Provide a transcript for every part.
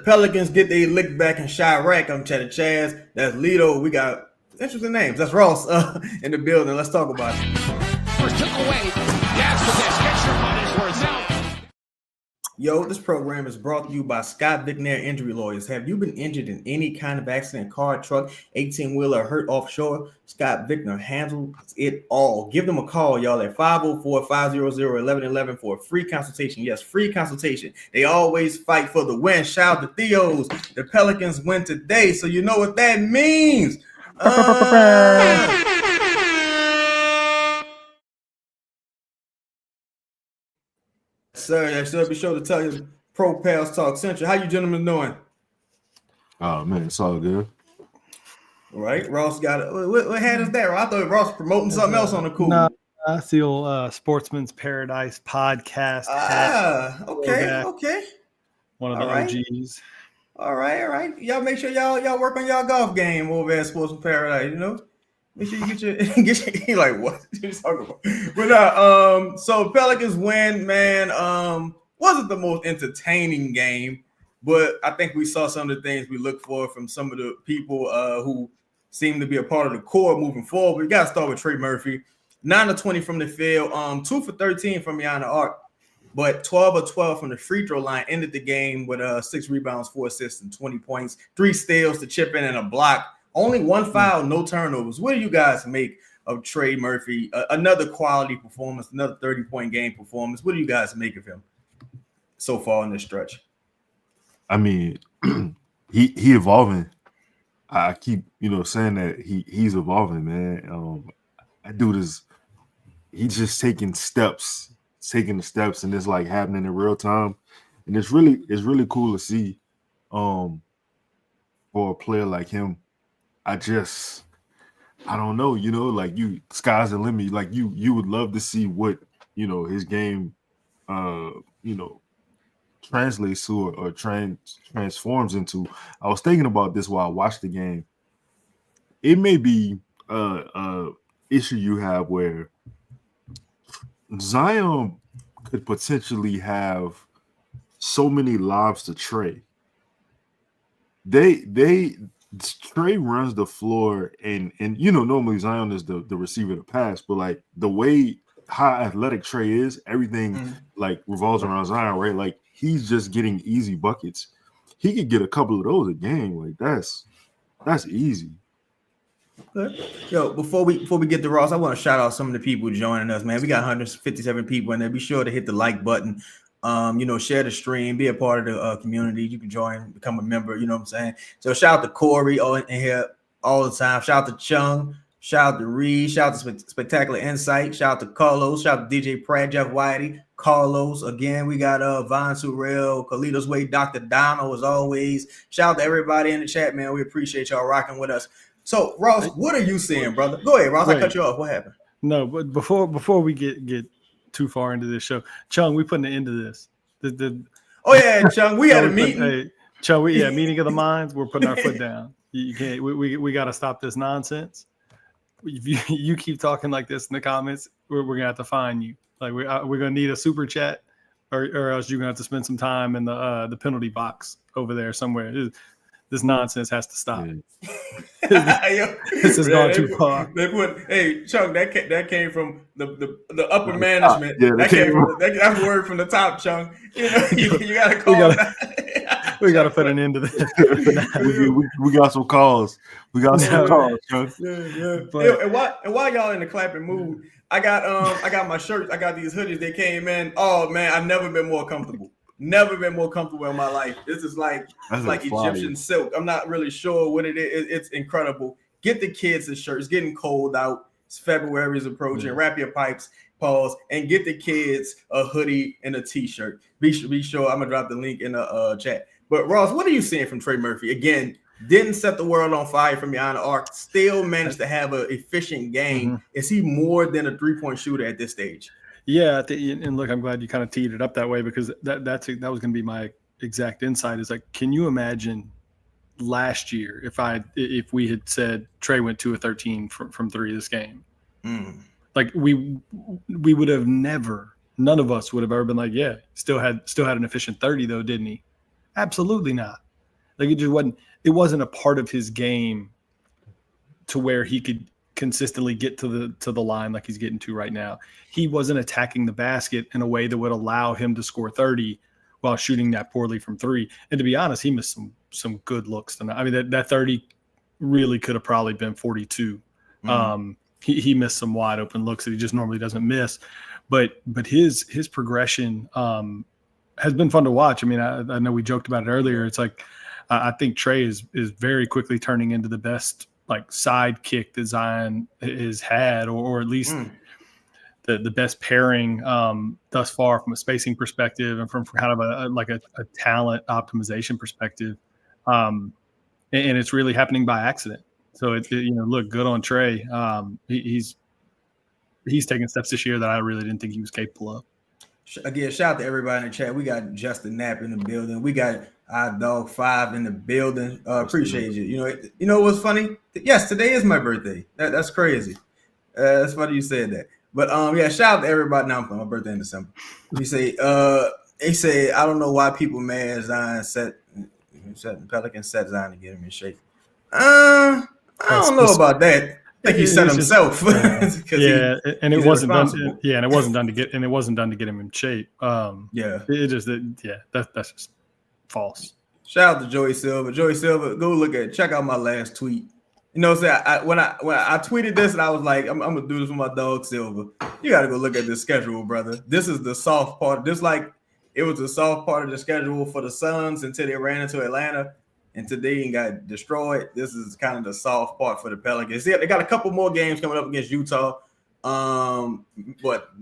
Pelicans get their lick back in Chirac. I'm Cheddar Chaz. That's Lito. We got interesting names. That's Ross in the building. Let's talk about it. First took away. Gas for this. Get your money's worth now. Yo, this program is brought to you by Scott Vicknair Injury Lawyers. Have you been injured in any kind of accident, car, truck, 18-wheeler, hurt offshore? Scott Vicknair handles it all. Give them a call, y'all, at 504-500-1111 for a free consultation. Yes, free consultation. They always fight for the win. Shout out to Theos. The Pelicans win today, so you know what that means. Sir, I should be sure to tell you, Pro Pals Talk Central. How you gentlemen doing? Oh man, it's all good. All right, Ross got it. What hat is that? I thought Ross was promoting something else on the cool. No, that's the old Sportsman's Paradise podcast. Okay. One of the OGs. All right. Y'all make sure y'all work on y'all golf game over at Sportsman's Paradise. You know, make sure you get your. You're like, what are you talking about? But so Pelicans win, man. Wasn't the most entertaining game, but I think we saw some of the things we look for from some of the people who seem to be a part of the core moving forward. We got to start with Trey Murphy. 9 of 20 from the field, 2 for 13 from beyond the arc, but 12 of 12 from the free throw line. Ended the game with 6 rebounds, 4 assists, and 20 points, 3 steals to chip in and a block. Only 1 foul, no turnovers. What do you guys make of Trey Murphy? Another quality performance, another 30-point game performance. What do you guys make of him so far in this stretch? I mean, he evolving. I keep saying that he's evolving, man. That dude he's just taking the steps, and it's like happening in real time, and it's really cool to see. For a player like him, I don't know, like sky's the limit. Like you would love to see what his game, translates to or transforms into. I was thinking about this while I watched the game. It may be a issue you have where Zion could potentially have so many lobs to Trey. Trey runs the floor and normally Zion is the receiver to pass, but like the way how athletic Trey is, everything like revolves around Zion, right? Like he's just getting easy buckets. He could get a couple of those a game. Like that's easy. Good. Yo, before we get to Ross, I want to shout out some of the people joining us, man. We got 157 people in there. Be sure to hit the like button. Share the stream, be a part of the community. You can join, become a member. You know what I'm saying? So shout out to Corey in here all the time. Shout out to Chung. Shout out to Reed. Shout out to Spectacular Insight. Shout out to Carlos. Shout out to DJ Pratt, Jeff Whitey, Carlos. Again, we got Von Surreal, Kalitos Way, Dr. Donald, as always. Shout out to everybody in the chat, man. We appreciate y'all rocking with us. So, Ross, what are you seeing, brother? Go ahead, Ross. I cut you off. What happened? No, but before we get too far into this show, Chung, we putting an end to this. Chung, we had a meeting. Chung, meeting of the minds. We're putting our foot down. You can't. We got to stop this nonsense. If you keep talking like this in the comments, we're gonna have to fine you. Like we're gonna need a super chat, or else you're gonna have to spend some time in the penalty box over there somewhere. This nonsense has to stop. This has gone too far. Hey, Chuck, that came from the upper management. Yeah, that's word from the top, Chuck. You gotta call we gotta put an end to this. we got some calls. We got some calls, Chuck. Yeah. And while y'all in the clapping mood, I got my shirts. I got these hoodies. They came in. Oh man, I've never been more comfortable. Never been more comfortable in my life. This is like Egyptian silk. I'm not really sure what it is. It's incredible. Get the kids the shirts. It's getting cold out. It's February is approaching. Yeah. Wrap your pipes, pause, and get the kids a hoodie and a t-shirt. Be sure. I'm gonna drop the link in the chat. But Ross, what are you seeing from Trey Murphy? Again, didn't set the world on fire from behind the arc. Still managed to have an efficient game. Mm-hmm. Is he more than a 3-point shooter at this stage? Yeah, and look, I'm glad you kind of teed it up that way because that was going to be my exact insight. Is like, can you imagine last year if we had said Trey went 2 of 13 from 3 this game? Like we would have never, none of us would have ever been like, yeah, still had an efficient 30 though, didn't he? Absolutely not. Like it wasn't a part of his game to where he could consistently get to the line like he's getting to right now. He wasn't attacking the basket in a way that would allow him to score 30 while shooting that poorly from three. And to be honest, he missed some good looks tonight. I mean, that 30 really could have probably been 42. Mm-hmm. He missed some wide open looks that he just normally doesn't miss. But his progression has been fun to watch. I mean, I know we joked about it earlier. It's like I think Trey is very quickly turning into the best like sidekick that Zion has had, or at least the best pairing thus far from a spacing perspective and from kind of a talent optimization perspective. And it's really happening by accident. So look, good on Trey. He's taking steps this year that I really didn't think he was capable of. Again, shout out to everybody in the chat. We got Justin Knapp in the building. We got our dog 5 in the building. Appreciate you. You know what's funny? Yes, today is my birthday. That's crazy. That's funny you said that. But yeah, shout out to everybody. Now my birthday in December. They say I don't know why people mad Zion set Pelicans set Zion to get him in shape. I don't know about that. I think he set himself. And it wasn't done. Yeah, and it wasn't done to get him in shape. That's just false. Shout out to Joey Silva. Joey Silva, check out my last tweet. You know, when I tweeted this and I was like, I'm gonna do this with my dog Silva. You got to go look at this schedule, brother. This is the soft part. Just like it was the soft part of the schedule for the Suns until they ran into Atlanta. And today and got destroyed. This is kind of the soft part for the Pelicans. Yeah, they got a couple more games coming up against Utah. But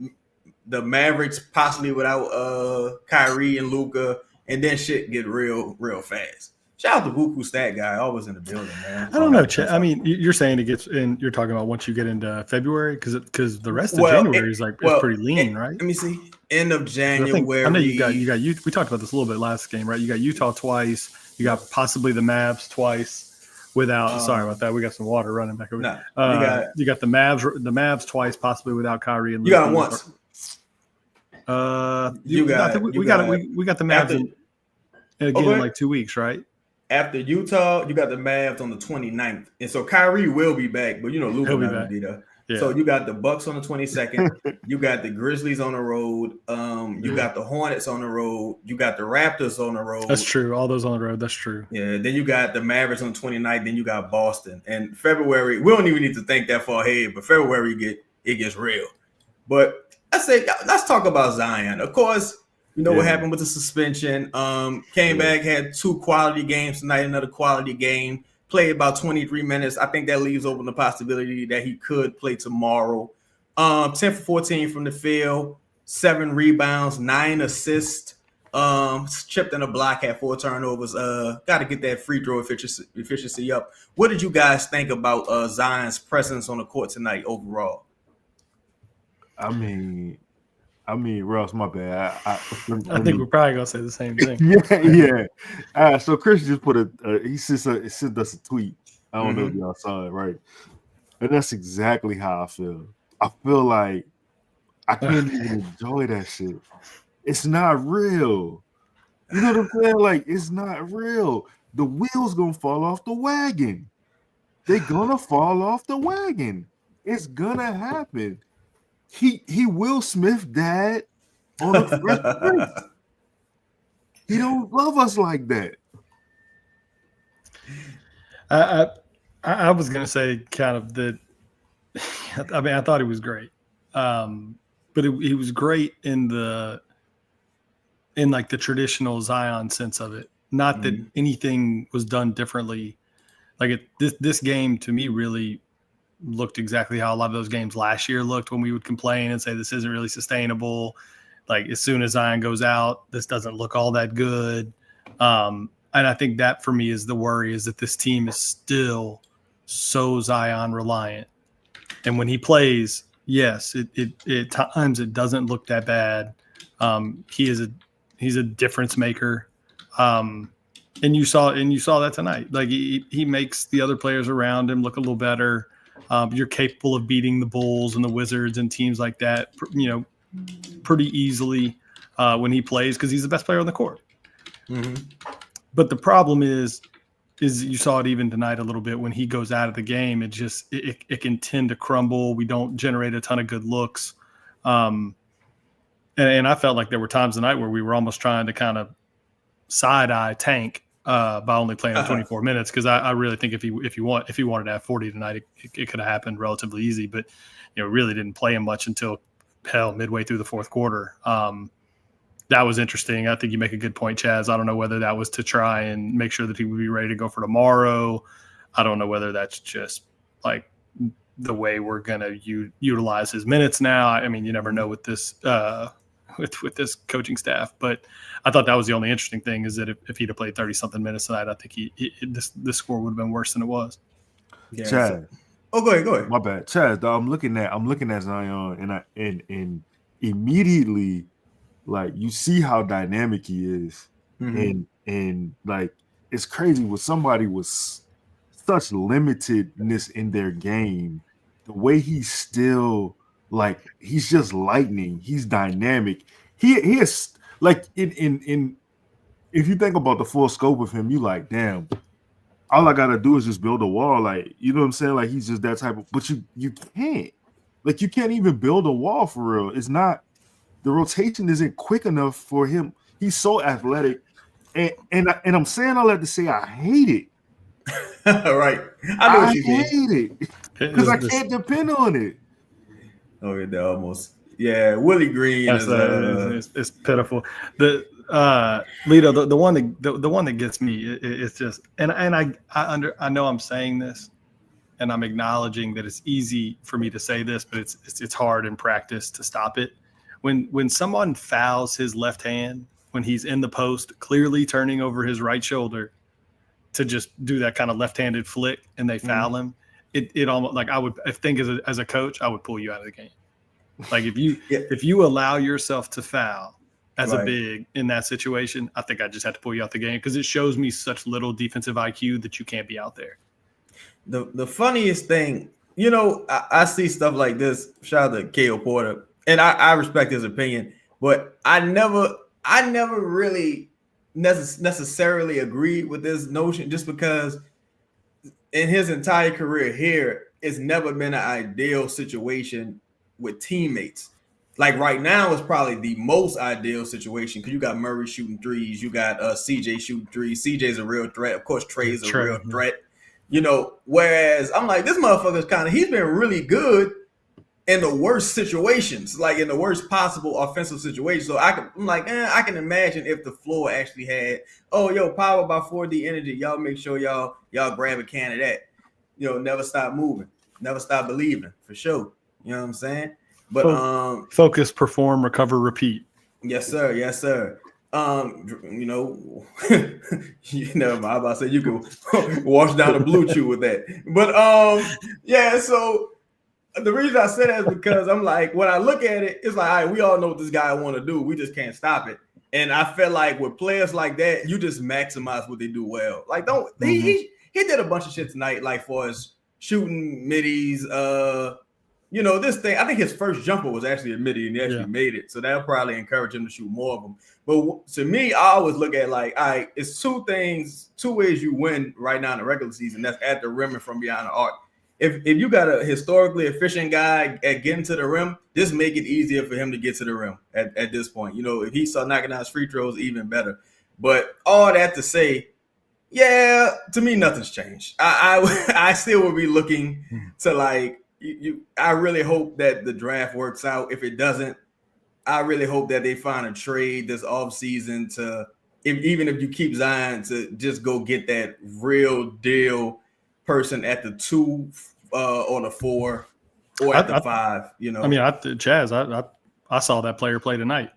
the Mavericks possibly without Kyrie and Luka, and then shit get real fast. Shout out to Buku Stat Guy, always in the building, man. I don't know, Chet. I mean, you're saying it gets in. You're talking about once you get into February, because the rest of January is pretty lean, right? Let me see. End of January. I know you got. We talked about this a little bit last game, right? You got Utah twice. You got possibly the Mavs twice without. Sorry about that. We got some water running back over. You got the Mavs twice, possibly without Kyrie and. You got them once. We got the Mavs in like 2 weeks, right? After Utah, you got the Mavs on the 29th, and so Kyrie will be back, but Luka will not be there. Yeah. So you got the Bucks on the 22nd. You got the Grizzlies on the road. You got the Hornets on the road. You got the Raptors on the road. That's true. All those on the road. That's true. Yeah. Then you got the Mavericks on the 29th. Then you got Boston. And February, we don't even need to think that far ahead, but February it gets real. But I say let's talk about Zion. Of course, what happened with the suspension. Came back, had 2 quality games tonight, another quality game. Played about 23 minutes. I think that leaves open the possibility that he could play tomorrow. 10 for 14 from the field, 7 rebounds, 9 assists, chipped in a block, had 4 turnovers. Got to get that free throw efficiency up. What did you guys think about Zion's presence on the court tonight overall? I mean, Russ, my bad. I think we're probably gonna say the same thing. yeah. So Chris just put he sent us a tweet. I don't know if y'all saw it, right? And that's exactly how I feel. I feel like I can't even enjoy that shit. It's not real. You know what I'm saying? Like, it's not real. The wheels gonna fall off the wagon. They're gonna fall off the wagon. It's gonna happen. He Will Smith dad on a Fresh Prince. He don't love us like that. I was gonna say kind of that. I mean, I thought he was great, but he was great in like the traditional Zion sense of it. Not that anything was done differently. Like this game to me really looked exactly how a lot of those games last year looked when we would complain and say this isn't really sustainable. Like as soon as Zion goes out, this doesn't look all that good. And I think that for me is the worry, is that this team is still so Zion reliant. And when he plays, yes, at times it doesn't look that bad. He's a difference maker. And you saw that tonight. Like he makes the other players around him look a little better. You're capable of beating the Bulls and the Wizards and teams like that, pretty easily when he plays, because he's the best player on the court. But the problem is you saw it even tonight a little bit when he goes out of the game. It just it can tend to crumble. We don't generate a ton of good looks. And I felt like there were times tonight where we were almost trying to kind of side-eye Tank by only playing him 24 minutes, because I really think if he wanted to have 40 tonight, it could have happened relatively easy. But really didn't play him much until midway through the fourth quarter. That was interesting. I think you make a good point, Chaz. I don't know whether that was to try and make sure that he would be ready to go for tomorrow. I don't know whether that's just like the way we're going to utilize his minutes now. I mean, you never know with this with this coaching staff. But I thought that was the only interesting thing, is that if he'd have played 30-something minutes tonight, I think this score would have been worse than it was. Yeah. Chad. Go ahead. My bad. Chaz, dog, I'm looking at Zion, and immediately, like, you see how dynamic he is. Mm-hmm. And like, it's crazy with somebody with such limitedness in their game, the way he's still, like, he's just lightning. He's dynamic. He is, like, in if you think about the full scope of him, you like, damn, all I gotta do is just build a wall. Like, you know what I'm saying? Like, he's just that type of, but you can't. Like, you can't even build a wall for real. It's not, the rotation isn't quick enough for him. He's so athletic. And I'm saying all that to say I hate it. Right. I know what you mean. hate it. Because I can't depend on it. Oh, yeah, almost. Yeah, Willie Green is it's pitiful. The Lito, the one that gets me, it's just, and I know I'm saying this, and I'm acknowledging that it's easy for me to say this, but it's hard in practice to stop it. When someone fouls his left hand when he's in the post, clearly turning over his right shoulder to just do that kind of left-handed flick, and they foul him, it almost, like, I would, I think as a coach, I would pull you out of the game. Like, if you allow yourself to foul as a big in that situation, I think I just had to pull you out the game, because it shows me such little defensive IQ that you can't be out there. The funniest thing, I see stuff like this. Shout out to K.O. Porter, and I respect his opinion, but I never really necessarily agreed with this notion, just because in his entire career here, it's never been an ideal situation with teammates. Like, right now is probably the most ideal situation, because you got Murray shooting threes, you got CJ shooting threes. CJ's a real threat. Of course, Trey's a real threat. Whereas I'm like, this motherfucker's he's been really good in the worst situations, like in the worst possible offensive situation. So I can imagine if the floor actually had, power by 4D energy, y'all make sure y'all grab a can of that. Never stop moving, never stop believing, for sure. You know what I'm saying? But focus, perform, recover, repeat. Yes, sir. I'm about to say you can wash down a blue chew with that. But so the reason I say that is because I'm like, when I look at it, it's like, all right, we all know what this guy want to do. We just can't stop it. And I feel like with players like that, you just maximize what they do well. Like, he did a bunch of shit tonight, like, for his shooting middies, this thing. I think his first jumper was actually a midi, and he actually made it. So that'll probably encourage him to shoot more of them. But to me, I always look at, like, all right, it's two ways you win right now in the regular season. That's at the rim and from behind the arc. If you got a historically efficient guy at getting to the rim, just make it easier for him to get to the rim at this point. If he start knocking out his free throws, even better. But all that to say, yeah, to me, nothing's changed. I still would be looking to, like, I really hope that the draft works out. If it doesn't, I really hope that they find a trade this offseason even if you keep Zion, to just go get that real deal person at the 2 or the 4 or at the 5. I mean, Chaz, I saw that player play tonight.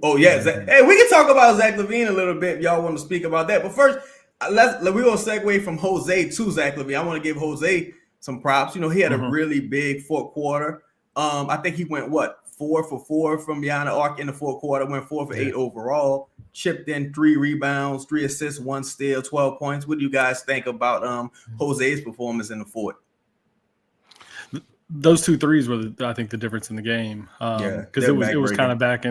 Oh yeah, hey, we can talk about Zach Lavine a little bit if y'all want to speak about that. But first, we're gonna segue from Jose to Zach Lavine. I want to give Jose some props. He had a really big fourth quarter. I think he went 4 for 4 from behind the arc in the fourth quarter. Went 4 for 8 overall. Chipped in 3 rebounds, 3 assists, 1 steal, 12 points. What do you guys think about Jose's performance in the fourth? those 2 threes were, I think, the difference in the game. Because it was kind of back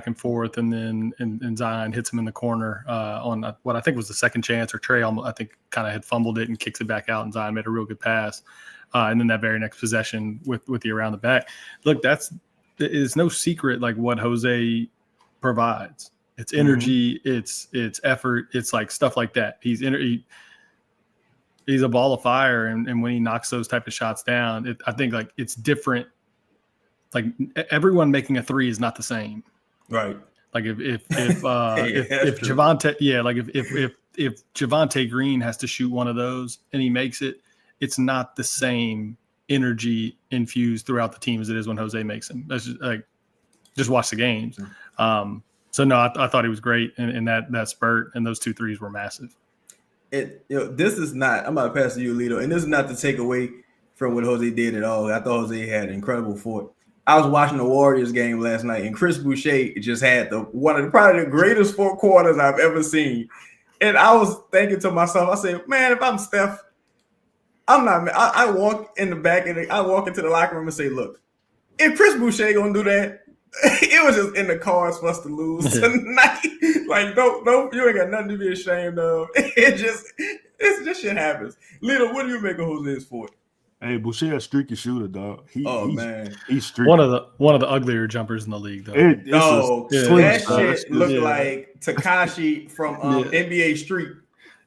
and forth, and then and Zion hits him in the corner on what I think was the second chance, or Trey I think kind of had fumbled it and kicks it back out, and Zion made a real good pass. And then that very next possession with the around the back. Look, it's no secret like what Jose provides. It's energy, it's effort, it's like stuff like that. He's a ball of fire, and when he knocks those type of shots down, I think like it's different. Like everyone making a three is not the same, right? Like if Javonte, like if Javonte Green has to shoot one of those and he makes it, it's not the same energy infused throughout the team as it is when Jose makes them. That's just like just watch the games. So no, I thought he was great in that spurt, and those 2 threes were massive. This is not. I'm about to pass to you, Lito, and this is not to take away from what Jose did at all. I thought Jose had an incredible foot. I was watching the Warriors game last night, and Chris Boucher just had one of probably the greatest 4 quarters I've ever seen. And I was thinking to myself, I said, man, if I'm Steph, I'm not. I walk in the back, and I walk into the locker room and say, look, if Chris Boucher gonna do that, it was just in the cards for us to lose tonight. Like, don't you ain't got nothing to be ashamed of. This shit happens. Lito, what do you make of Jose's foot? Hey, Boucher a streaky shooter, dog. Man, he's streaky. One of the uglier jumpers in the league, though. That shit looked like Tekashi from NBA Street.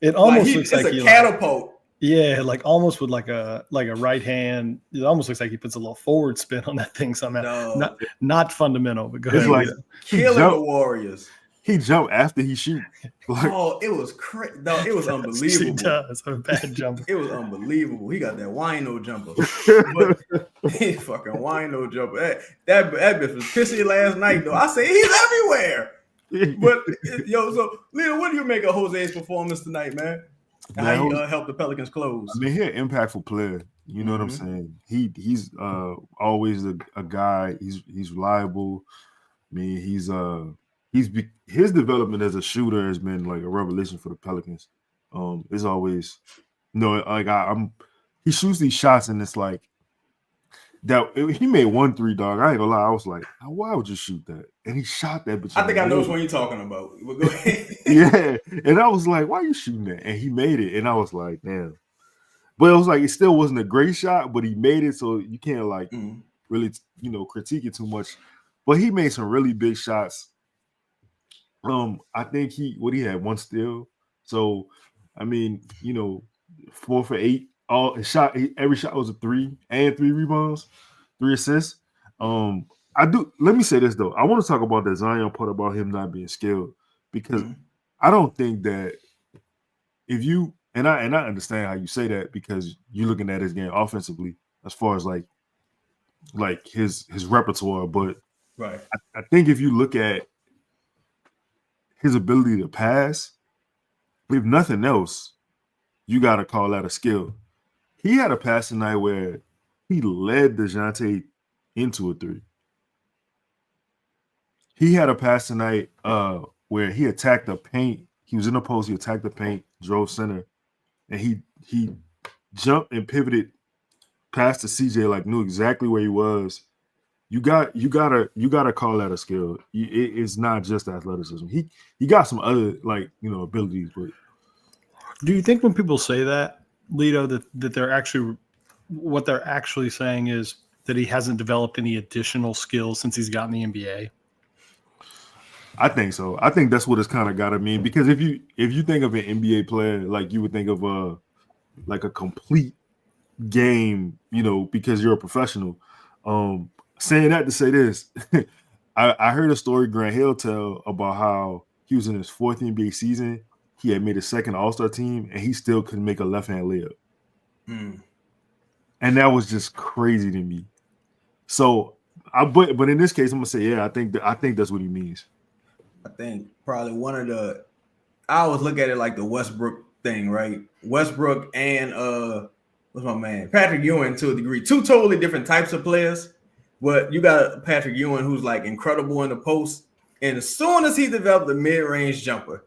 It almost looks like it's a catapult. Yeah, like almost with like a right hand. It almost looks like he puts a little forward spin on that thing somehow. No. Not fundamental, but go it's ahead. Like killing the Warriors. He jumped after he shoot. Like, it was crazy. No, it was unbelievable. He does a bad jumper. It was unbelievable. He got that wino jumper. He fucking wino jumper. That bitch was pissy last night though. I say he's everywhere. But so Lito, what do you make of Jose's performance tonight, man? How he helped the Pelicans close? I mean, he's an impactful player. You know what I'm saying? He's always a guy. He's reliable. I mean, his development as a shooter has been like a revelation for the Pelicans. It's always he shoots these shots and it's like that. He made 1 3, dog. I ain't gonna lie. I was like, why would you shoot that? And he shot that. I think I know which one you're talking about. But go ahead. Yeah, and I was like, why are you shooting that? And he made it, and I was like, damn. But it was like it still wasn't a great shot, but he made it, so you can't like really critique it too much. But he made some really big shots. I think he had 1 steal. So I mean, 4 for 8. Every shot was a 3 and 3 rebounds, 3 assists. Let me say this though. I want to talk about the Zion part about him not being skilled, because I don't think that if you and I understand how you say that, because you're looking at his game offensively as far as like his repertoire, but right. I think if you look at his ability to pass, if nothing else, you got to call that a skill. He had a pass tonight where he led DeJounte into a 3. He had a pass tonight where he attacked the paint. He was in the post. He attacked the paint, drove center, and he jumped and pivoted past the CJ, like knew exactly where he was. You gotta call that a skill. It's not just athleticism. He got some other abilities. But do you think when people say that, Lito, that they're actually what they're actually saying is that he hasn't developed any additional skills since he's gotten the NBA? I think so. I think that's what it's kind of got to mean, because if you think of an NBA player, like you would think of a complete game, because you're a professional. Saying that to say this, I heard a story Grant Hill tell about how he was in his 4th NBA season. He had made his 2nd All-Star team, and he still couldn't make a left-hand layup. And that was just crazy to me. So, but in this case, I'm gonna say, yeah, I think that's what he means. I think probably I always look at it like the Westbrook thing, right? Westbrook and what's my man? Patrick Ewing, to a degree. 2 totally different types of players. But you got Patrick Ewing, who's like incredible in the post. And as soon as he developed the mid-range jumper,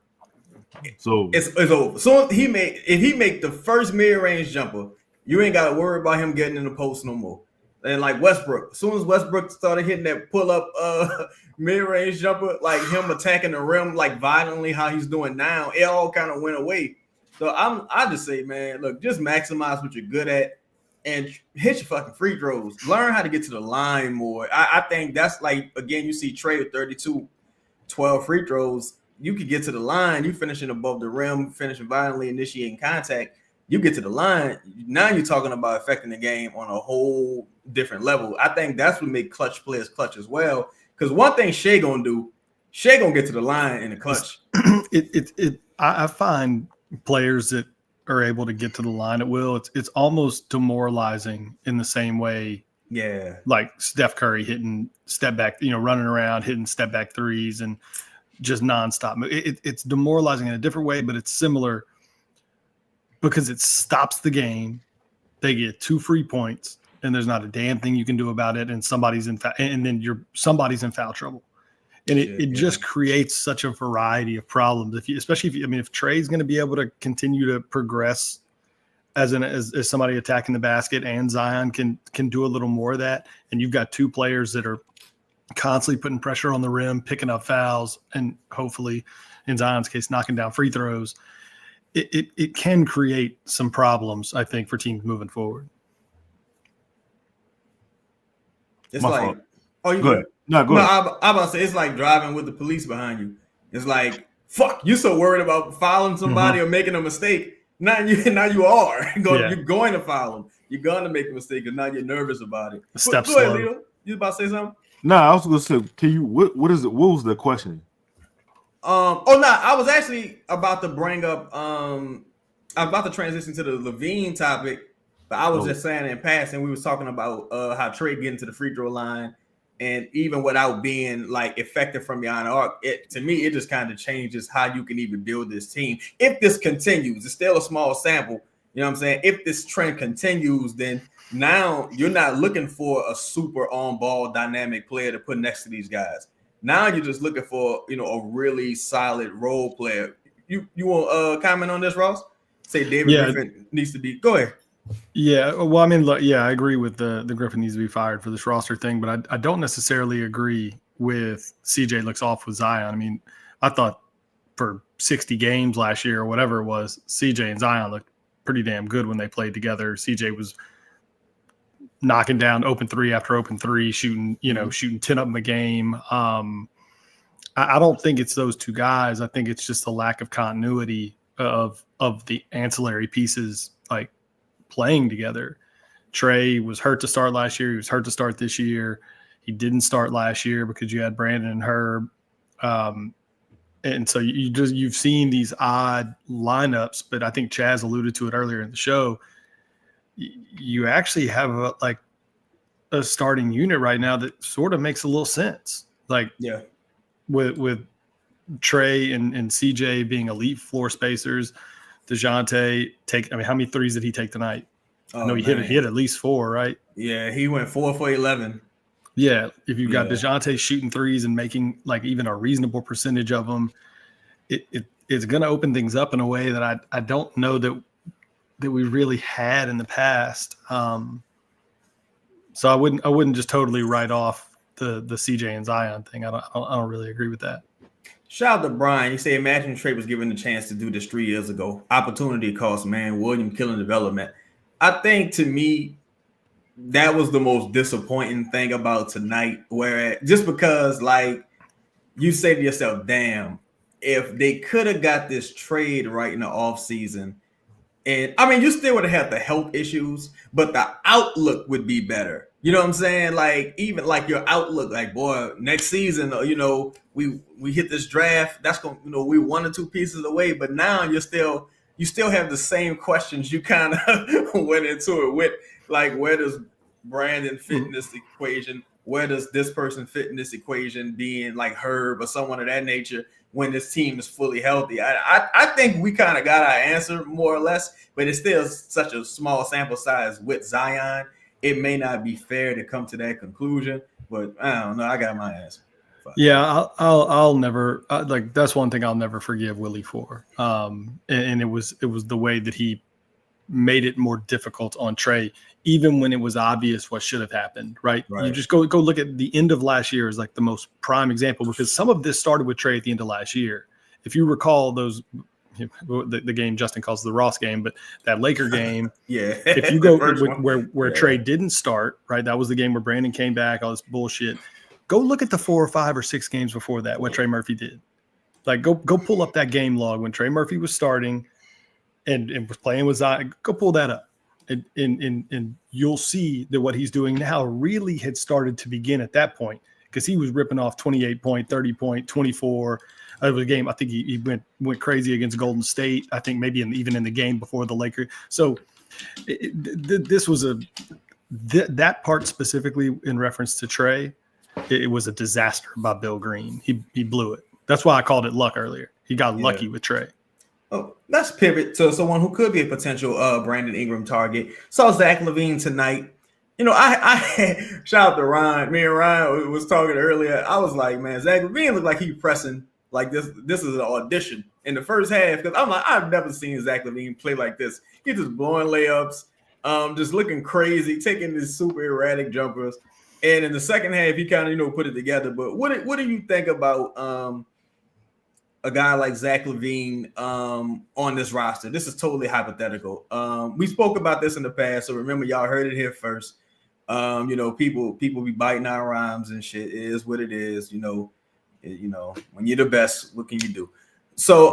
it's over. So if he make the first mid-range jumper, you ain't got to worry about him getting in the post no more. And like Westbrook, as soon as Westbrook started hitting that pull-up mid-range jumper, like him attacking the rim like violently, how he's doing now, it all kind of went away. So I just say, man, look, just maximize what you're good at and hit your fucking free throws. Learn how to get to the line more. I think that's like, again, you see Trey with 32, 12 free throws. You could get to the line, you finishing above the rim, finishing violently, initiating contact. You get to the line, now you're talking about affecting the game on a whole different level. I think that's what makes clutch players clutch as well. Because one thing Shea gonna do, Shea gonna get to the line in the clutch. I find players that are able to get to the line at will, it's almost demoralizing in the same way. Yeah, like Steph Curry hitting step back, running around hitting step back threes and just nonstop. It's demoralizing in a different way, but it's similar because it stops the game. They get 2 free points, and there's not a damn thing you can do about it. And somebody's in foul trouble, and it just creates such a variety of problems. If Trey's going to be able to continue to progress as somebody attacking the basket, and Zion can do a little more of that, and you've got 2 players that are constantly putting pressure on the rim, picking up fouls, and hopefully, in Zion's case, knocking down free throws. It can create some problems, I think, for teams moving forward. It's My like, fault. oh, you Go ahead. No, go ahead. I'm about to say it's like driving with the police behind you. It's like, fuck, you're so worried about fouling somebody or making a mistake. Now you are. You're going to foul them. You're going to make a mistake, and now you're nervous about it. Go ahead, Leo. You about to say something? No, I was going to say, can you? What is it? What was the question? I was actually about to bring up. I was about to transition to the Lavine topic, but I was just saying in passing, we was talking about how Trey getting to the free throw line, and even without being like effective from behind the arc, to me it just kind of changes how you can even build this team. If this continues, it's still a small sample. You know what I'm saying? If this trend continues, then now you're not looking for a super on-ball dynamic player to put next to these guys. Now you're just looking for, a really solid role player. You want comment on this, Ross? Say David Griffin needs to be. Go ahead. Yeah, well, I mean, I agree with the Griffin needs to be fired for this roster thing, but I don't necessarily agree with CJ looks off with Zion. I mean, I thought for 60 games last year or whatever it was, CJ and Zion looked pretty damn good when they played together. CJ was knocking down open 3 after open 3, shooting 10 of them a game. I don't think it's those 2 guys. I think it's just the lack of continuity of the ancillary pieces, like playing together. Trey was hurt to start last year. He was hurt to start this year. He didn't start last year because you had Brandon and Herb. And so you've seen these odd lineups, but I think Chaz alluded to it earlier in the show. You actually have a starting unit right now that sort of makes a little sense. With Trey and CJ being elite floor spacers, DeJounte how many threes did he take tonight? I know he hit at least 4, right? Yeah, he went 4 for 11. Yeah, if you've got DeJounte shooting threes and making even a reasonable percentage of them, it's going to open things up in a way that I don't know that we really had in the past. So I wouldn't just totally write off the CJ and Zion thing. I don't really agree with that. Shout out to Brian. He said, imagine Trey was given the chance to do this 3 years ago. Opportunity cost, man. William killing development. I think to me, that was the most disappointing thing about tonight, where just because you say to yourself, damn, if they could have got this trade right in the offseason, and I mean, you still would have had the health issues, but the outlook would be better. You know what I'm saying? Even your outlook, boy, next season, we hit this draft. That's going, we're 1 or 2 pieces away. But now you still have the same questions you kind of went into it with, where does Brandon fit in this equation? Where does this person fit in this equation? Being like Herb or someone of that nature when this team is fully healthy. I think we kind of got our answer more or less, but it's still such a small sample size with Zion. It may not be fair to come to that conclusion, but I don't know. I got my answer. Yeah, I'll never that's one thing I'll never forgive Willie for. And it was the way that he made it more difficult on Trey, even when it was obvious what should have happened, right? You just go look at the end of last year as like the most prime example, because some of this started with Trey at the end of last year. If you recall those, the game Justin calls the Ross game, but that Laker game, if you go where Trey didn't start, right? That was the game where Brandon came back, all this bullshit. Go look at the 4 or 5 or 6 games before that, what Trey Murphy did. Like, go pull up that game log when Trey Murphy was starting and was playing with Zion. Go pull that up. And you'll see that what he's doing now really had started to begin at that point, because he was ripping off 28 point, 30 point, 24. It was a game. I think he went crazy against Golden State. I think maybe even in the game before the Lakers. So this was that part specifically in reference to Trey. It was a disaster by Bill Green. He blew it. That's why I called it luck earlier. He got lucky with Trey. Oh, let's pivot to someone who could be a potential Brandon Ingram target. Saw Zach Lavine tonight. You know, I shout out to Ryan. Me and Ryan was talking earlier. I was like, man, Zach Lavine looked like he pressing like this. This is an audition in the first half, because I'm like, I've never seen Zach Lavine play like this. He's just blowing layups, just looking crazy, taking these super erratic jumpers. And in the second half, he kind of put it together. But what do you think about a guy like Zach Lavine on this roster? This is totally hypothetical. We spoke about this in the past, so remember, y'all heard it here first. People be biting our rhymes and shit. It is what it is. When you're the best, what can you do? So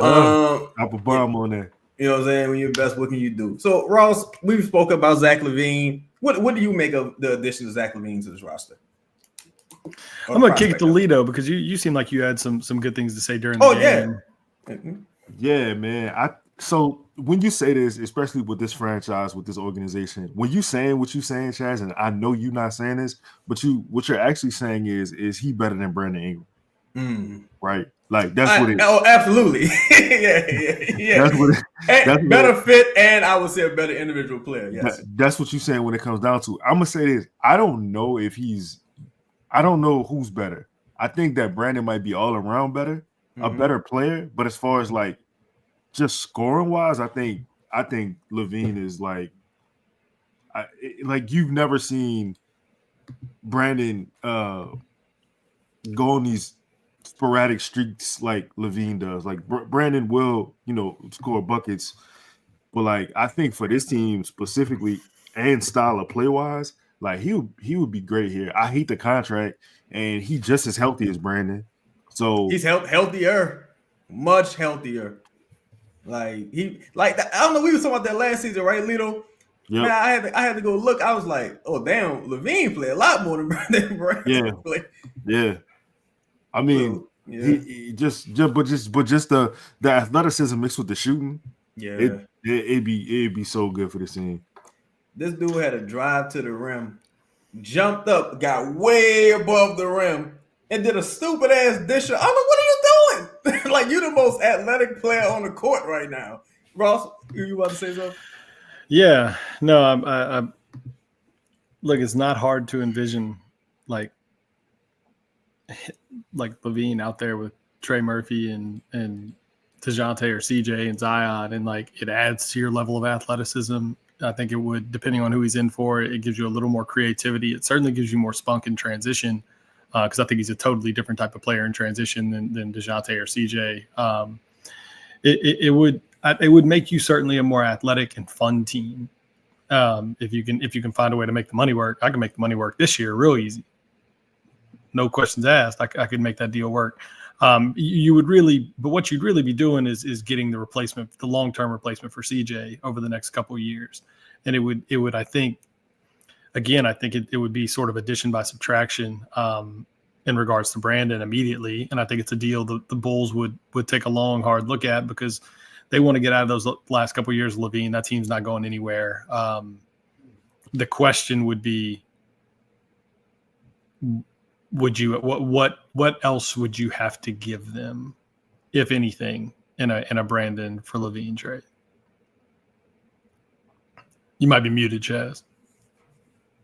drop a bomb on that. You know what I'm saying? When you're the best, what can you do? So Ross, we've spoken about Zach Lavine. What do you make of the addition of Zach Lavine to this roster? I'm gonna kick the Lido, because you seem like you had some good things to say during the game. Yeah, man. So when you say this, especially with this franchise, with this organization, when you saying what you saying, Chaz, and I know you're not saying this, but what you're actually saying is he better than Brandon Ingram, right? Like that's what it is. Oh, absolutely. yeah. That's what that's better fit, and I would say a better individual player. Yes, that's what you're saying when it comes down to. I'm gonna say this. I don't know who's better. I think that Brandon might be all around better, a better player. But as far as like just scoring wise, I think Lavine is like you've never seen Brandon go on these sporadic streaks like Lavine does. Like Brandon will, score buckets, but like I think for this team specifically and style of play wise, like he would be great here. I hate the contract, and he's just as healthy as Brandon. So he's healthier, much healthier. I don't know. We were talking about that last season, right, Lito? Yeah. Man, I had to go look. I was like, oh damn, Lavine played a lot more than Brandon. Yeah. I mean, he just the athleticism mixed with the shooting. Yeah, it'd be so good for this team. This dude had a drive to the rim, jumped up, got way above the rim, and did a stupid ass dish. I'm like, what are you doing? Like, you're the most athletic player on the court right now. Ross, you about to say something? Yeah, no, I look, it's not hard to envision like Lavine out there with Trey Murphy and DeJounte or CJ and Zion, and like it adds to your level of athleticism. I think it would, depending on who he's in for, it gives you a little more creativity. It certainly gives you more spunk in transition, because I think he's a totally different type of player in transition than DeJounte or CJ. It would make you certainly a more athletic and fun team. If you can find a way to make the money work. I can make the money work this year real easy. No questions asked. I could make that deal work. You would really, but what you'd really be doing is getting the long-term replacement for CJ over the next couple of years. And it would, I think, again, it would be sort of addition by subtraction in regards to Brandon immediately. And I think it's a deal the Bulls would take a long, hard look at, because they want to get out of those last couple of years of Lavine. That team's not going anywhere. The question would be, would you what else would you have to give them, if anything, in a Brandon for Lavine trade? You might be muted, Chaz.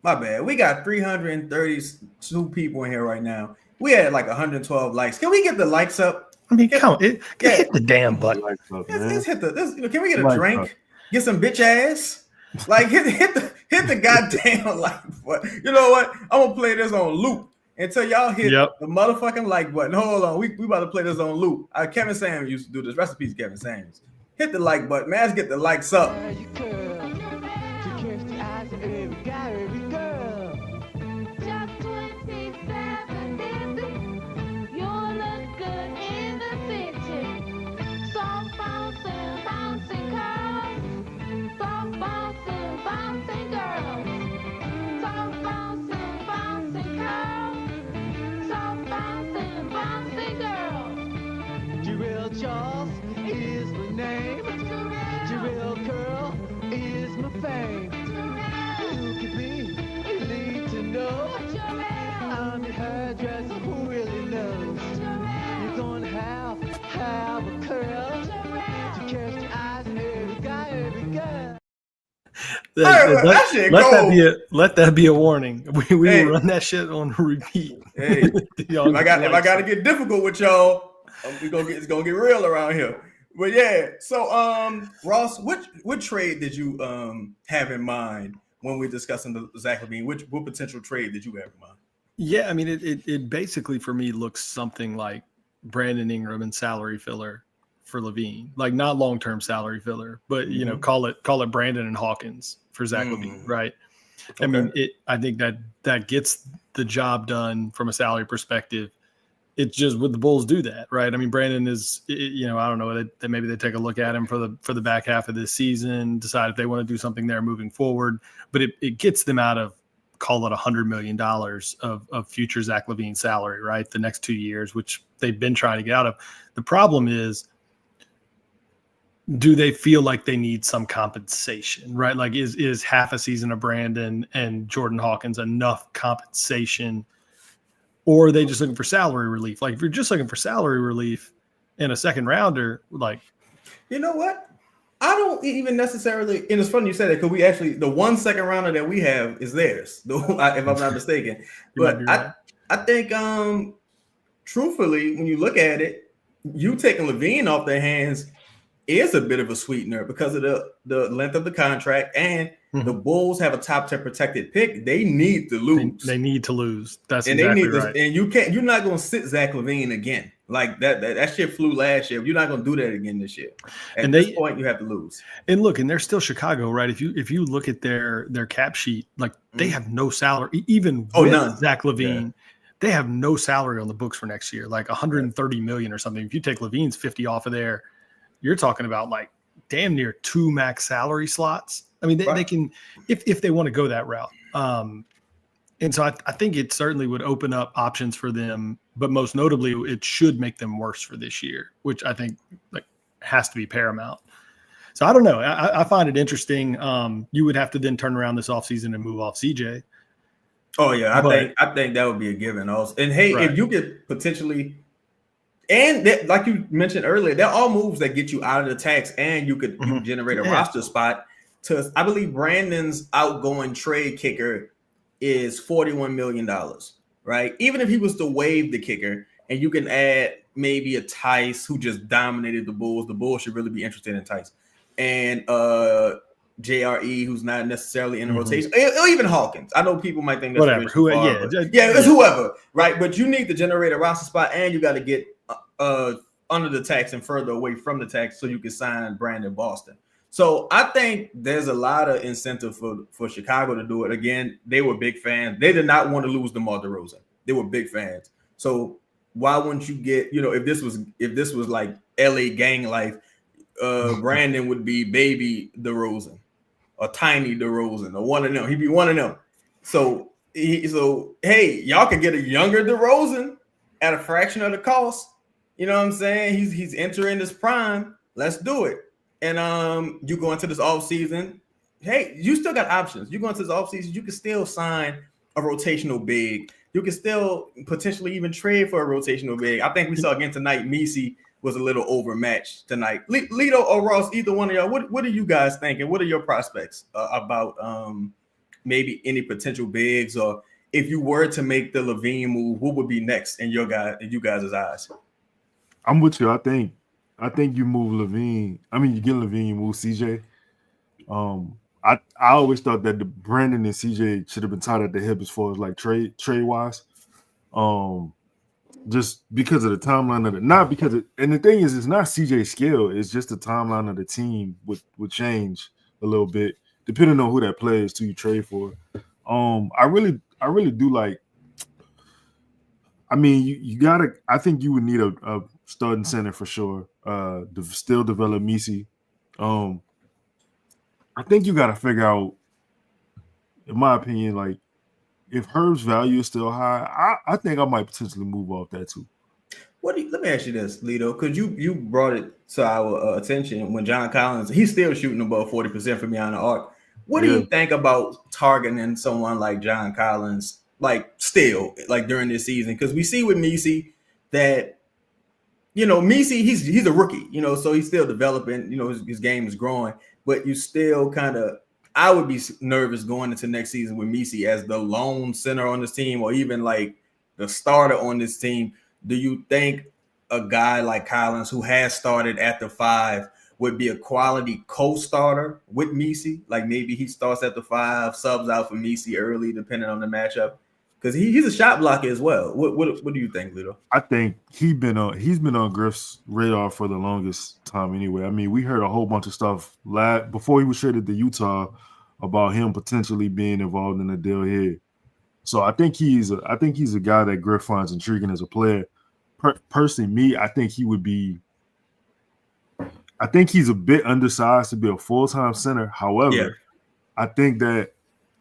My bad. We got 332 people in here right now. We had like 112 likes. Can we get the likes up? I mean, hit the damn button. Let's hit the. Can we get a drink? Get some bitch ass. Like hit the goddamn like what? You know what? I'm gonna play this on loop until y'all hit the motherfucking like button. Hold on, we about to play this on loop. Kevin Samuels used to do this. Recipes, Kevin Samuels. Hit the like button, man. Let's get the likes up. Charles is my name. Jewel Curl is my fame. You can be, you need to know. I'm your hairdresser who really knows. You're gonna have a curl to catch the eyes of every guy, every girl. Let that be a warning. We will run that shit on repeat. Hey, if I got to get difficult with y'all, it's gonna get real around here. But yeah, so Ross, what trade did you have in mind when we're discussing the Zach Lavine? What potential trade did you have in mind? Yeah, I mean it basically for me looks something like Brandon Ingram and salary filler for Lavine, like not long-term salary filler, but you know, call it Brandon and Hawkins for Zach Lavine, right? Okay. I mean, I think that gets the job done from a salary perspective. It's just would the Bulls do that, right? I mean, Brandon is, you know, I don't know that maybe they take a look at him for the back half of this season, decide if they want to do something there moving forward. But it gets them out of, call it $100 million of future Zach Lavine salary, right? The next 2 years, which they've been trying to get out of. The problem is, do they feel like they need some compensation, right? Like is half a season of Brandon and Jordan Hawkins enough compensation? Or are they just looking for salary relief? Like if you're just looking for salary relief in a second rounder, like, you know what? I don't even necessarily, and it's funny you said that because we actually, the 1 second rounder that we have is theirs, if I'm not mistaken. But right. I think, truthfully, when you look at it, you taking Lavine off their hands is a bit of a sweetener because of the length of the contract, and the Bulls have a top 10 protected pick. They need to lose. They need to lose. That's and exactly they need right. To, and you're not going to sit Zach Lavine again. Like that shit flew last year. You're not going to do that again this year. At this point, you have to lose. And look, and they're still Chicago, right? If you look at their cap sheet, like they have no salary, even with Zach Lavine. Yeah. They have no salary on the books for next year, like $130 million or something. If you take Lavine's 50 off of there, you're talking about like damn near 2 max salary slots. I mean, they can, if they want to go that route. And so I think it certainly would open up options for them, but most notably it should make them worse for this year, which I think like has to be paramount. So I don't know. I find it interesting. You would have to then turn around this offseason and move off CJ. Oh yeah. I think that would be a given also. And hey, if you could potentially, and that, like you mentioned earlier, they're all moves that get you out of the tax, and you could generate a roster spot. I believe Brandon's outgoing trade kicker is $41 million, right? Even if he was to waive the kicker, and you can add maybe a Tice who just dominated the Bulls should really be interested in Tice, and JRE who's not necessarily in the rotation, or even Hawkins. I know people might think that's whatever. It's whoever, right? But you need to generate a roster spot, and you got to get under the tax and further away from the tax so you can sign Brandon Boston. So I think there's a lot of incentive for Chicago to do it. Again, they were big fans. They did not want to lose DeMar DeRozan. They were big fans. So why wouldn't you get, if this was like LA gang life, Brandon would be baby DeRozan or tiny DeRozan or one of them. He'd be one of them. So hey, y'all could get a younger DeRozan at a fraction of the cost. You know what I'm saying? He's entering his prime. Let's do it. And you go into this offseason, hey, you still got options. You go into this offseason, you can still sign a rotational big. You can still potentially even trade for a rotational big. I think we saw again tonight, Messi was a little overmatched tonight. Lito or Ross, either one of y'all, what are you guys thinking? What are your prospects about maybe any potential bigs, or if you were to make the Lavine move, what would be next in you guys' eyes? I'm with you. I think you move Lavine. I mean, you get Lavine, you move CJ. I always thought that the Brandon and CJ should have been tied at the hip as far as like trade wise. Just because of the timeline of it, not because it, and the thing is, it's not CJ's skill, it's just the timeline of the team would change a little bit depending on who that player is you trade for. I really do like. I mean, you gotta. I think you would need a starting center for sure. To still develop Misi. I think you got to figure out, in my opinion, like if Herb's value is still high, I think I might potentially move off that too. Let me ask you this, Lito, because you brought it to our attention when John Collins, he's still shooting above 40% from beyond the arc. What do you think about targeting someone like John Collins, like still, like during this season? Because we see with Misi that, Misi, he's a rookie, so he's still developing, his game is growing, but you still kind of, I would be nervous going into next season with Misi as the lone center on this team, or even like the starter on this team. Do you think a guy like Collins, who has started at the 5, would be a quality co-starter with Misi? Like maybe he starts at the 5, subs out for Misi early, depending on the matchup, because he's a shot blocker as well. What do you think, Lito? I think he's been on Griff's radar for the longest time anyway. I mean, we heard a whole bunch of stuff before he was traded to Utah about him potentially being involved in a deal here. So I think he's a guy that Griff finds intriguing as a player. Personally, I think he would be. I think he's a bit undersized to be a full-time center. However, I think that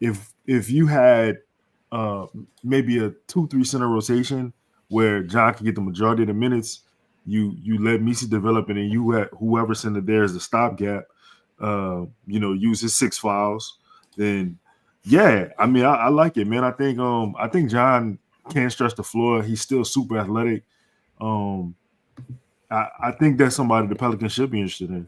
if you had maybe a 2-3 center rotation where John can get the majority of the minutes, you let Misi develop, and then you had whoever center there as a stopgap. Use his 6 fouls. Then, yeah, I mean, I like it, man. I think John can't stretch the floor. He's still super athletic. I think that's somebody the Pelicans should be interested in.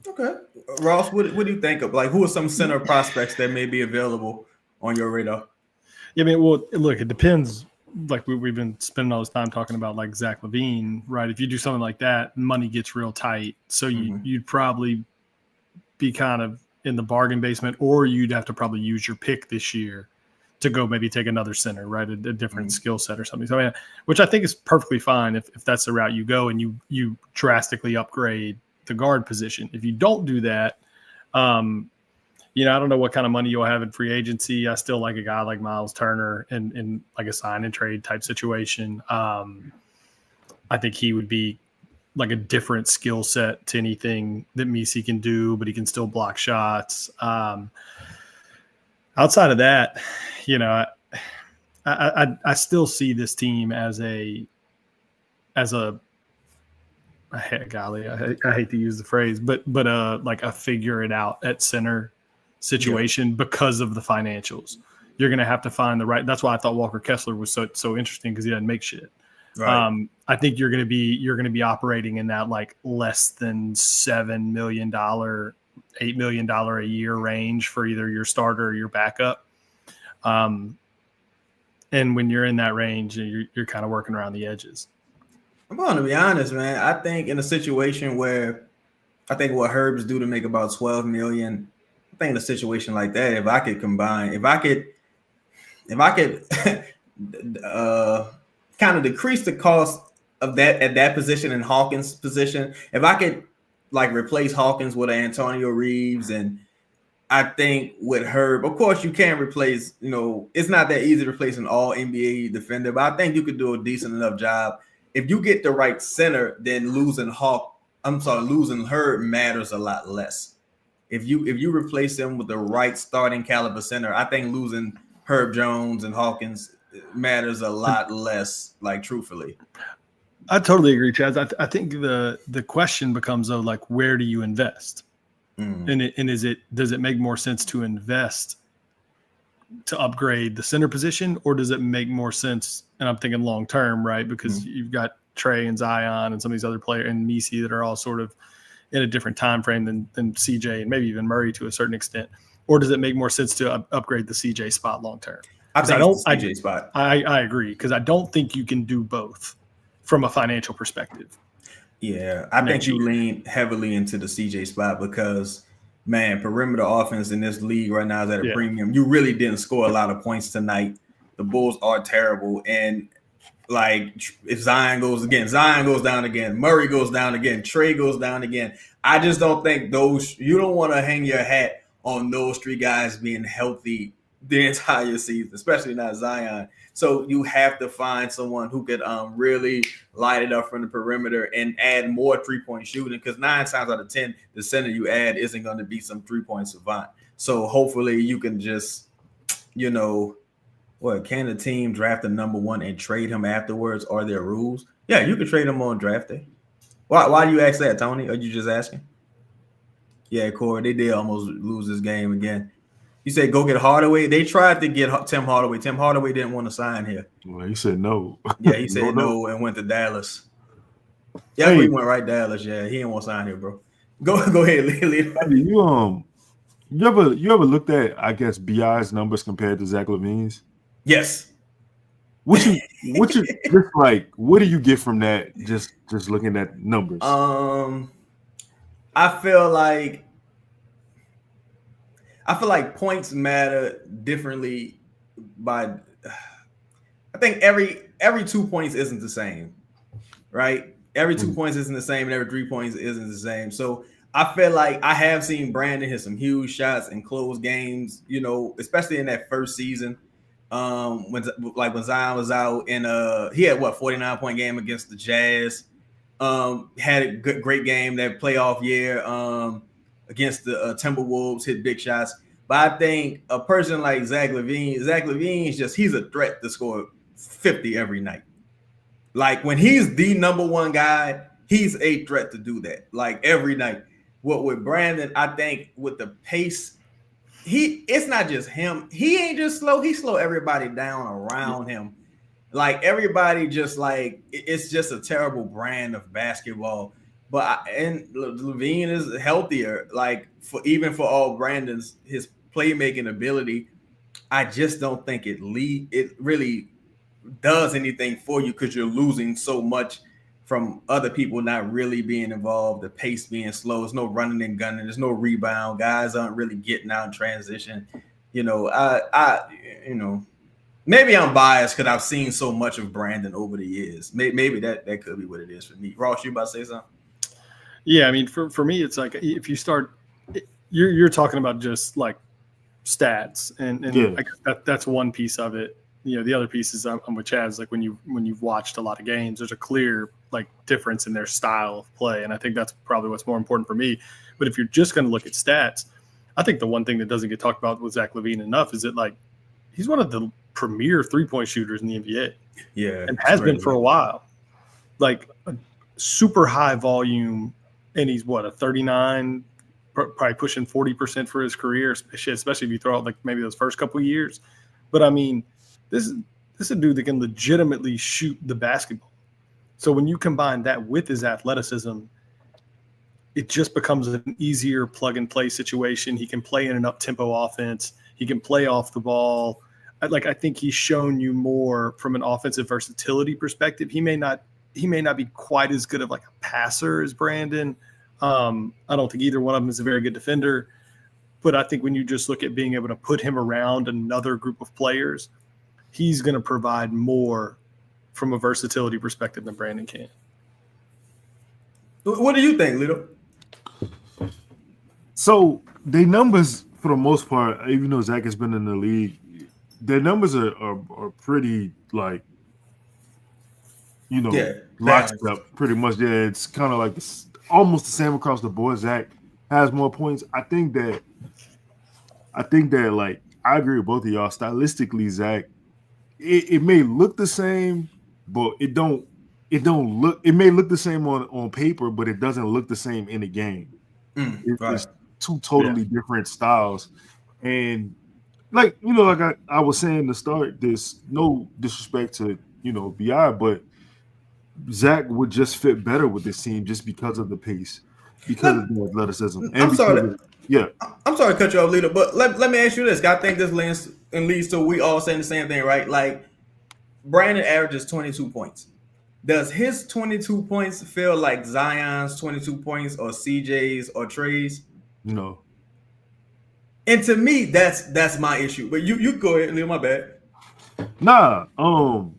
Okay, Ross, what do you think of? Like, who are some center prospects that may be available on your radar? Yeah, I mean, well, look, it depends. Like we've been spending all this time talking about like Zach Lavine, right? If you do something like that, money gets real tight. So you'd probably be kind of in the bargain basement, or you'd have to probably use your pick this year to go maybe take another center, right? A different skill set or something. So, I mean, which I think is perfectly fine if that's the route you go and you drastically upgrade the guard position. If you don't do that, I don't know what kind of money you'll have in free agency. I still like a guy like Miles Turner in like a sign and trade type situation. I think he would be like a different skill set to anything that Misi can do, but he can still block shots. Outside of that, I still see this team as a golly, I hate to use the phrase, but like a figure it out at center situation because of the financials. You're going to have to find the right. That's why I thought Walker Kessler was so interesting, because he doesn't make shit. Right. I think you're going to be operating in that like less than $7 million, $8 million a year range for either your starter or your backup. And when you're in that range, you're kind of working around the edges. I'm going to be honest, man. I think in a situation where I think what Herb's due to make about $12 million, I think in a situation like that, if I could kind of decrease the cost of that at that position and Hawkins' position, if I could like replace Hawkins with Antonio Reeves, and I think with Herb, of course you can't replace, it's not that easy to replace an all NBA defender, but I think you could do a decent enough job. If you get the right center, then losing Herb matters a lot less. If you replace him with the right starting caliber center, I think losing Herb Jones and Hawkins matters a lot less, like truthfully. I totally agree, Chaz. I think the question becomes though, like, where do you invest? And does it make more sense to invest to upgrade the center position, or does it make more sense? And I'm thinking long term, right? Because you've got Trey and Zion and some of these other players and Misi that are all sort of in a different time frame than CJ and maybe even Murray to a certain extent. Or does it make more sense to upgrade the CJ spot long term? I think it's the CJ spot. I agree, because I don't think you can do both from a financial perspective. Yeah, I think you lean heavily into the CJ spot because man, perimeter offense in this league right now is at a Yeah. premium. You really didn't score a lot of points tonight. The Bulls are terrible. And like if Zion goes down again, Murray goes down again, Trey goes down again. I just don't think you don't want to hang your hat on those three guys being healthy the entire season, especially not Zion. So you have to find someone who could really light it up from the perimeter and add more 3-point shooting, because 9 times out of 10, the center you add isn't going to be some 3-point savant. So hopefully you can just, can the team draft the number 1 and trade him afterwards? Are there rules? Yeah, you can trade him on draft day. Why do you ask that, Tony? Are you just asking? Yeah, Corey, they did almost lose this game again. You say go get Hardaway. They tried to get Tim Hardaway. Tim Hardaway didn't want to sign here. Well, he said no. Yeah, he said no and went to Dallas. Yeah, he went right to Dallas. Yeah, he didn't want to sign here, bro. Go ahead, Lee. You ever looked at, I guess, BI's numbers compared to Zach Lavine's? Yes. What do you get from that? Just looking at numbers. I feel like points matter differently I think every 2 points isn't the same, right? Every 2 points isn't the same, and every 3 points isn't the same. So I feel like I have seen Brandon hit some huge shots in close games, especially in that first season. When Zion was out, and he had 49-point game against the Jazz. Had a great game that playoff year against the Timberwolves, hit big shots. But I think a person like Zach Lavine is he's a threat to score 50 every night. Like when he's the number 1 guy, he's a threat to do that, like every night. What with Brandon, I think with the pace, it's not just him. He ain't just slow. He slow everybody down around him. Like everybody it's just a terrible brand of basketball. And Lavine is healthier. Like for all Brandon's his playmaking ability, I just don't think it really does anything for you, because you're losing so much from other people not really being involved. The pace being slow. There's no running and gunning. There's no rebound. Guys aren't really getting out in transition. Maybe I'm biased because I've seen so much of Brandon over the years. Maybe that could be what it is for me. Ross, you about to say something? Yeah, I mean, for me, it's like if you start, you're talking about just like stats, and yeah. I guess that's one piece of it. The other piece is I'm with Chaz. Like when you've watched a lot of games, there's a clear difference in their style of play, and I think that's probably what's more important for me. But if you're just going to look at stats, I think the one thing that doesn't get talked about with Zach Lavine enough is that he's one of the premier 3-point shooters in the NBA. Yeah. And has been for a while. Like a super high volume, and he's a 39, probably pushing 40% for his career, especially if you throw out maybe those first couple of years. But I mean, this is a dude that can legitimately shoot the basketball. So when you combine that with his athleticism, it just becomes an easier plug and play situation. He can play in an up-tempo offense. He can play off the ball. I think he's shown you more from an offensive versatility perspective. He may not be quite as good of a passer as Brandon. I don't think either one of them is a very good defender. But I think when you just look at being able to put him around another group of players, he's going to provide more from a versatility perspective than Brandon can. What do you think, Lito? So the numbers, for the most part, even though Zach has been in the league, their numbers are pretty locked up pretty much. Yeah, it's kind of almost the same across the board. Zach has more points. I think that I agree with both of y'all. Stylistically, Zach, it may look the same, but it may look the same on paper, but it doesn't look the same in the game. It's two totally different styles. And I was saying to start, there's no disrespect to BI, but Zach would just fit better with this team just because of the pace, because of the athleticism. I'm sorry to cut you off, Lito, but let me ask you this. I think this leads to we all saying the same thing, right? Like Brandon averages 22 points. Does his 22 points feel like Zion's 22 points or CJ's or Trey's? No. And to me, that's my issue. But you go ahead, Leo, my bad. Nah, I don't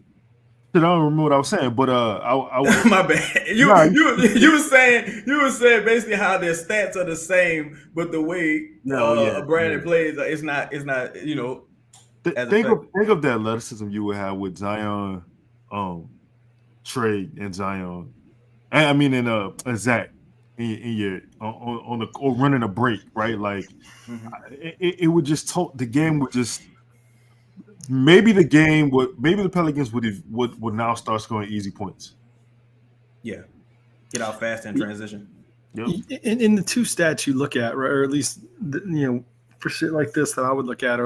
remember what I was saying, but I was My bad. You were saying basically how their stats are the same, but the way Brandon plays, it's not think of the athleticism you would have with Zion, Trey, and Zion, and Zach in your on the or running a break, right? Like it would just the game would just. Maybe the Pelicans would now start scoring easy points. Yeah, get out fast in transition. Yep. In the two stats you look at, right, or at least for shit like this that I would look at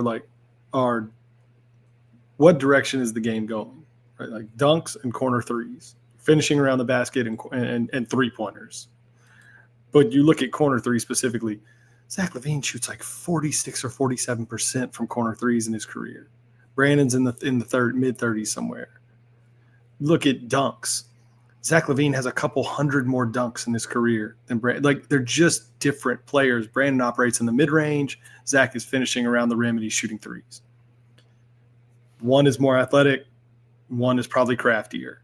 are what direction is the game going, right? Like dunks and corner threes, finishing around the basket and 3-pointers. But you look at corner threes specifically, Zach Lavine shoots like 46 or 47% from corner threes in his career. Brandon's in the mid-30s somewhere. Look at dunks. Zach Lavine has a couple hundred more dunks in his career than Brandon. Like, they're just different players. Brandon operates in the mid-range. Zach is finishing around the rim and he's shooting threes. One is more athletic. One is probably craftier.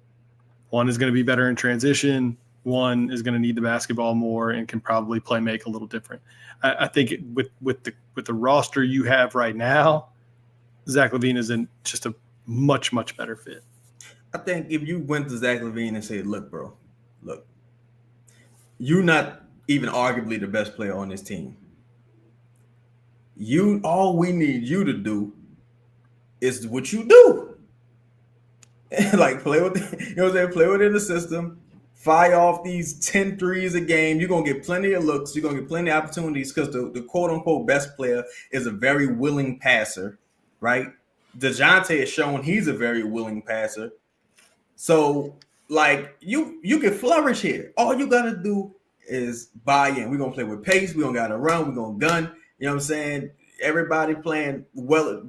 One is going to be better in transition. One is going to need the basketball more and can probably play make a little different. I think with the roster you have right now, Zach Lavine is in just a much, much better fit. I think if you went to Zach Lavine and said, look, bro, you're not even arguably the best player on this team. All we need you to do is what you do. Like play within the system, fire off these 10 threes a game. You're going to get plenty of looks. You're going to get plenty of opportunities because the quote-unquote best player is a very willing passer. Right, DeJounte has shown he's a very willing passer, so like you can flourish here. All you gotta do is buy in. We're gonna play with pace. We don't gotta run. We're gonna gun. You know what I'm saying? Everybody playing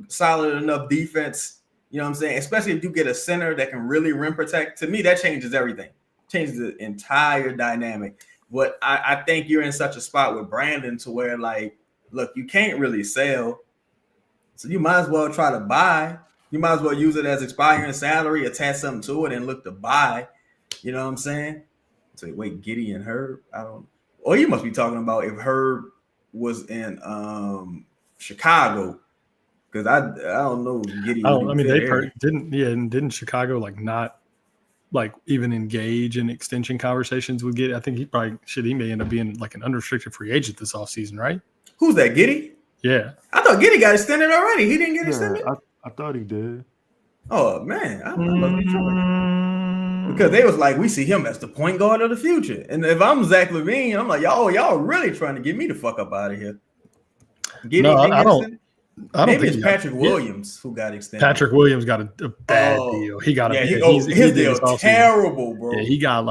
solid enough defense. You know what I'm saying? Especially if you get a center that can really rim protect. To me, that changes everything. Changes the entire dynamic. But I think you're in such a spot with Brandon to where like, look, you can't really sell. So you might as well try to buy. You might as well use it as expiring salary, attach something to it, and look to buy. You know what I'm saying? So wait, Giddey and Herb? Or you must be talking about if Herb was in Chicago, because I don't know Giddey. Didn't Chicago not even engage in extension conversations with Giddey? I think he may end up being like an unrestricted free agent this offseason, right? Who's that, Giddey? Yeah. I thought Giddey got extended already. He didn't get extended? I thought he did. Oh, man. I must be tripping. Because they was like, we see him as the point guard of the future. And if I'm Zach Lavine, I'm like, y'all really trying to get me the fuck up out of here. Maybe it's Patrick Williams who got extended. Patrick Williams got a bad deal. He got his deal terrible, bro. Yeah, he got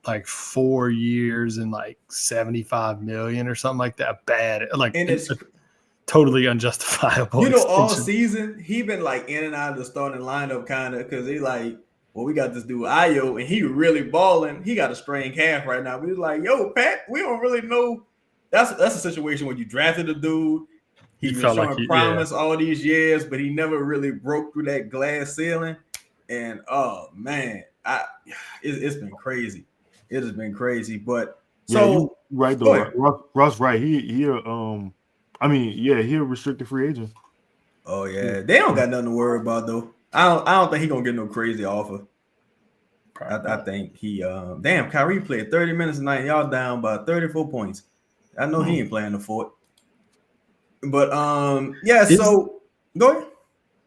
like 4 years and like $75 million or something like that. Bad, like, and it's totally unjustifiable. All season he been like in and out of the starting lineup kind of because he like, well, we got this dude Ayo and he really balling. He got a strained calf right now. But he's like, yo, Pat, we don't really know. That's a situation where you drafted a dude. He's been showing promise all these years, but he never really broke through that glass ceiling. And oh man, it's been crazy. It has been crazy. But so right though, Ross right. He a restricted free agent. Oh yeah, they don't got nothing to worry about though. I don't think he gonna get no crazy offer. I think he Kyrie played 30 minutes tonight. Y'all down by 34 points. I know he ain't playing the fort. But so go ahead.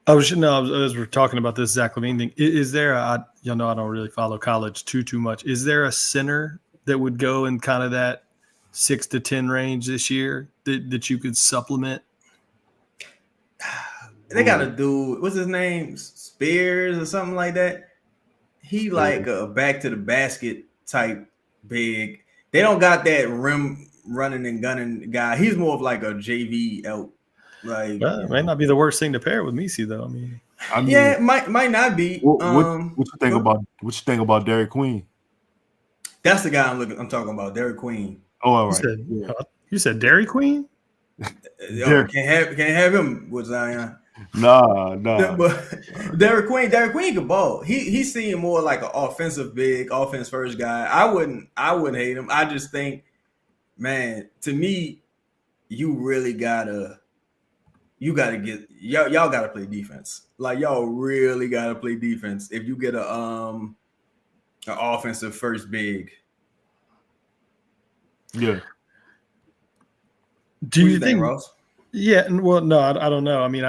As we're talking about this Zach Lavine thing, is there I don't really follow college too much. Is there a center that would go in kind of that 6 to 10 range this year that you could supplement? They got a dude, what's his name? Spears or something like that. He like a back to the basket type big. They don't got that rim running and gunning guy. He's more of like a JV elk. Like, it might not be the worst thing to pair with Messi though. I mean, yeah, it might not be. What you think about Derek Queen? That's the guy I'm talking about, Derek Queen. Oh, all right. You said Dairy Queen? Derek- can't have him with Zion. Nah. But Derek Queen can ball. He seemed more like an offensive big, offense first guy. I wouldn't hate him. I just think, man, to me, you really gotta get y'all gotta play defense. Like y'all really gotta play defense if you get an offensive first big. Yeah. Do you think, Ross? Yeah, well, no, I don't know. I mean,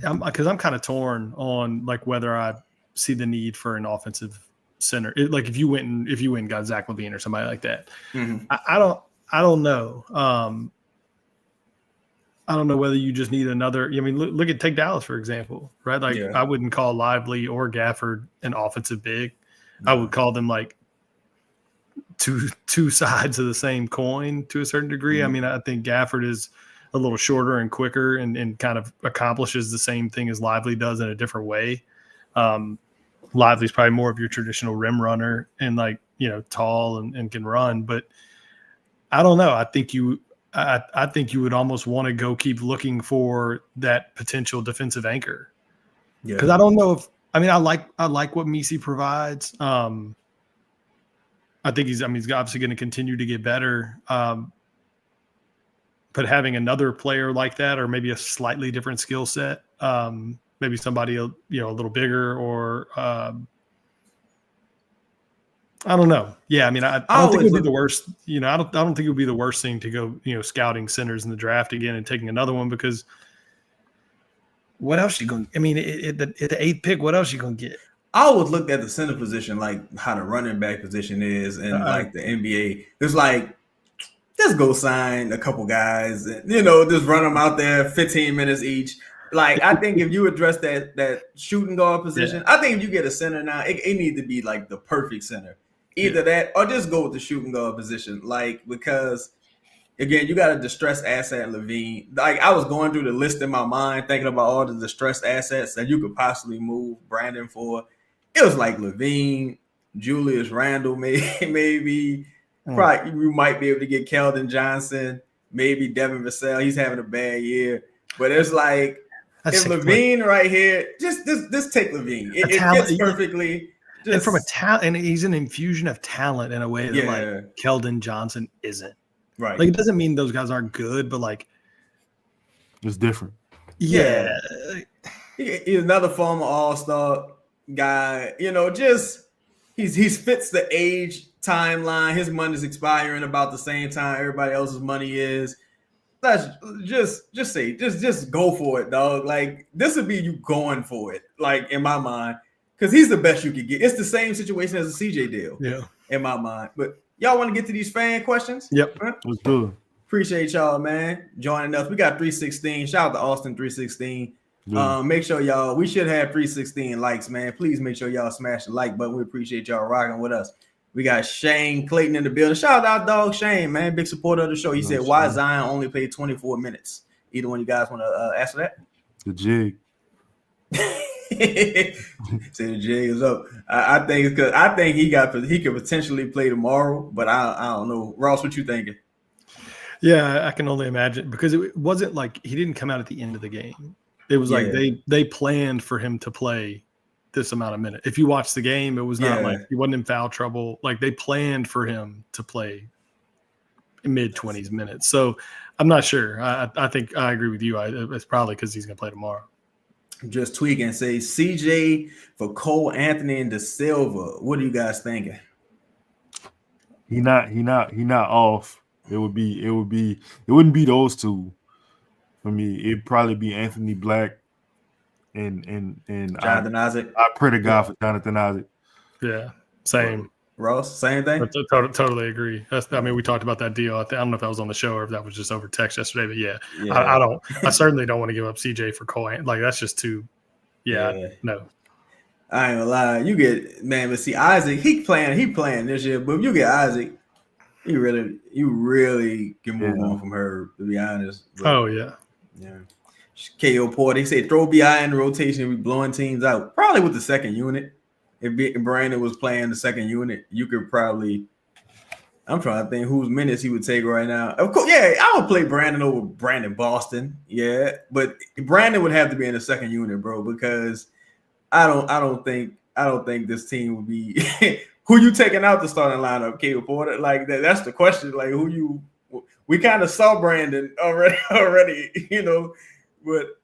I'm kind of torn on like whether I see the need for an offensive center. Like if you went and got Zach Lavine or somebody like that, Mm-hmm. I don't know. I don't know whether you just need another. I mean, take Dallas for example, right? Like I wouldn't call Lively or Gafford an offensive big. I would call them like two sides of the same coin to a certain degree. I mean, I think Gafford is a little shorter and quicker and kind of accomplishes the same thing as Lively does in a different way. Lively's probably more of your traditional rim runner and like, tall and can run, but I don't know. I think you would almost want to go keep looking for that potential defensive anchor. Yeah. Cause I don't know I like what Misi provides. I think he's obviously going to continue to get better. But having another player like that, or maybe a slightly different skill set, maybe somebody a little bigger, or I don't know. Yeah, I mean, I don't think it would be the worst. I don't think it would be the worst thing to go scouting centers in the draft again and taking another one, because what else you going? I mean, at the 8th pick, what else you going to get? I always looked at the center position like how the running back position is, and like the NBA. It's like, just go sign a couple guys, and, just run them out there 15 minutes each. Like, I think if you address that shooting guard position, I think if you get a center now, it needs to be like the perfect center. Either that or just go with the shooting guard position. Like, because, again, you got a distressed asset, Lavine. Like, I was going through the list in my mind, thinking about all the distressed assets that you could possibly move Brandon for. It was like Lavine, Julius Randle, maybe. Probably you might be able to get Keldon Johnson, maybe Devin Vassell. He's having a bad year, but it's like if Lavine right here, just take Lavine. It fits perfectly. And from a talent, and he's an infusion of talent in a way that like Keldon Johnson isn't. Right. Like, it doesn't mean those guys aren't good, but like it's different. Yeah. He's another former All-Star guy. Just he's fits the age timeline. His money's expiring about the same time everybody else's money is. That's just go for it, dog. Like, this would be you going for it, like, in my mind, because he's the best you could get. It's the same situation as a CJ deal, in my mind. But y'all want to get to these fan questions? Yep. Let's do it. Appreciate y'all, man, joining us. We got 316. Shout out to Austin 316. Make sure y'all, we should have 316 likes, man. Please make sure y'all smash the like button. We appreciate y'all rocking with us. We got Shane Clayton in the building. Shout out, dog, Shane, man. Big supporter of the show. He said, why Zion only played 24 minutes? Either one of you guys want to answer that? The jig. Say the jig is up. I think it's because I think he could potentially play tomorrow, but I don't know. Ross, what you thinking? Yeah, I can only imagine, because it wasn't like he didn't come out at the end of the game. It was like they planned for him to play this amount of minutes. If you watch the game, it was not like he wasn't in foul trouble. Like, they planned for him to play mid-20s minutes. So I'm not sure. I think I agree with you. It's probably because he's going to play tomorrow. Just tweak and say CJ for Cole Anthony and Da Silva. What are you guys thinking? He not off. It wouldn't be those two for me. It'd probably be Anthony Black and Jonathan Isaac. I pray to God for Jonathan Isaac. Yeah, same. Ross, same thing. Totally agree. We talked about that deal. I don't know if that was on the show or if that was just over text yesterday, but I certainly don't want to give up CJ for Cole. Like, that's just too. No. I ain't gonna lie. You get, man, but see, Isaac, he playing this year, but if you get Isaac, you really can move on from her, to be honest. But, yeah. KO Porter, he said throw BI in the rotation and be blowing teams out. Probably with the second unit. If Brandon was playing the second unit, you could probably I'm trying to think whose minutes he would take right now. Of course, yeah, I would play Brandon over Brandon Boston. Yeah, but Brandon would have to be in the second unit, bro, because I don't think this team would be who you taking out the starting lineup, Caleb Porter. Like that's the question. Like we kind of saw Brandon already, you know, but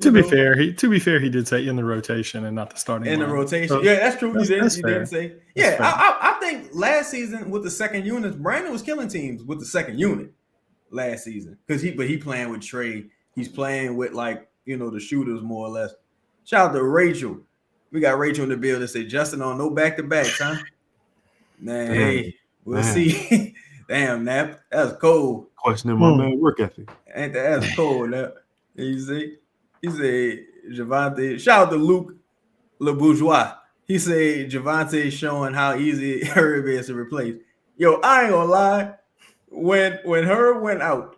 To be fair, he did say in the rotation and not the starting in the line. rotation. So, Yeah, that's true. that's You fair. didn't say. That's Yeah, fair. I think last season with the second unit, Brandon was killing teams with the second unit last season because he playing with Trey. He's playing with like the shooters more or less. Shout out to Rachel. We got Rachel in the building. Say Justin on no back to backs, huh? Man, hey, we'll see. Damn, Nap, that's cold. Questioning my man work ethic. Ain't that's cold, Nap? You see, he said Javante. Shout out to Luke LeBourgeois. He said Javante showing how easy Herb is to replace. Yo, I ain't gonna lie. When Herb went out,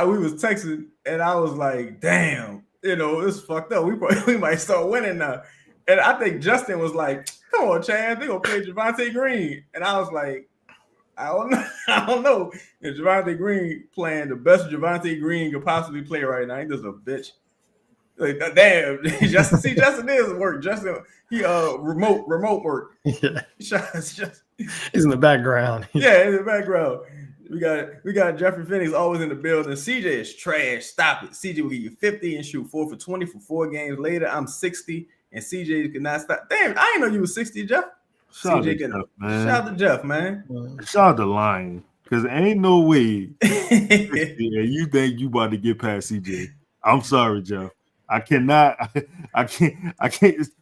we was texting and I was like, damn, it's fucked up. We might start winning now. And I think Justin was like, come on, Chad, they gonna play Javante Green. And I was like, I don't know. If Javante Green playing the best Javante Green could possibly play right now, he just a bitch. Like, damn, Justin is work. Justin, he remote work. Yeah. Just, he's in the background. Yeah, in the background. We got Jeffrey Finney's always in the building. CJ is trash. Stop it. CJ will give you 50 and shoot 4 for 20 for 4 games later. I'm 60 and CJ cannot stop. Damn, I didn't know you was 60, Jeff. Shout out to Jeff, man. Shout out to Lion. Because ain't no way you think you about to get past CJ. I'm sorry, Jeff. I can't.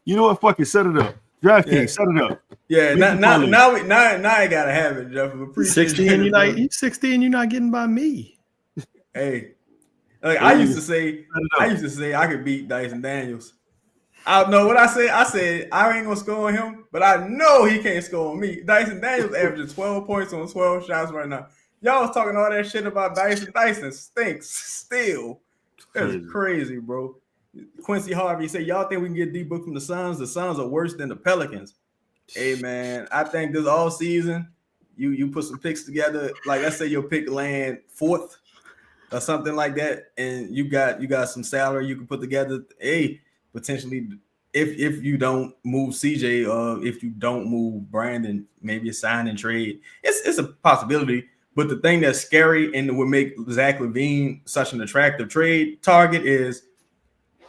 You know what? Fuck it. Set it up. DraftKings, set it up. Yeah, now I gotta have it, Jeff. 60 and you're 60 and you're not getting by me. Hey, like I used to say I could beat Dyson Daniels. I know what I said. I said I ain't gonna score on him, but I know he can't score on me. Dyson Daniels averaging 12 points on 12 shots right now. Y'all was talking all that shit about Dyson. Dyson stinks still. That's crazy, bro. Quincy Harvey said, y'all think we can get D-Book from the Suns? The Suns are worse than the Pelicans. Hey, man, I think this all season, you put some picks together. Like, let's say your pick land 4th or something like that, and you got some salary you can put together. Hey, potentially, if you don't move CJ or if you don't move Brandon, maybe a sign and trade. It's a possibility. But the thing that's scary and would make Zach Lavine such an attractive trade target is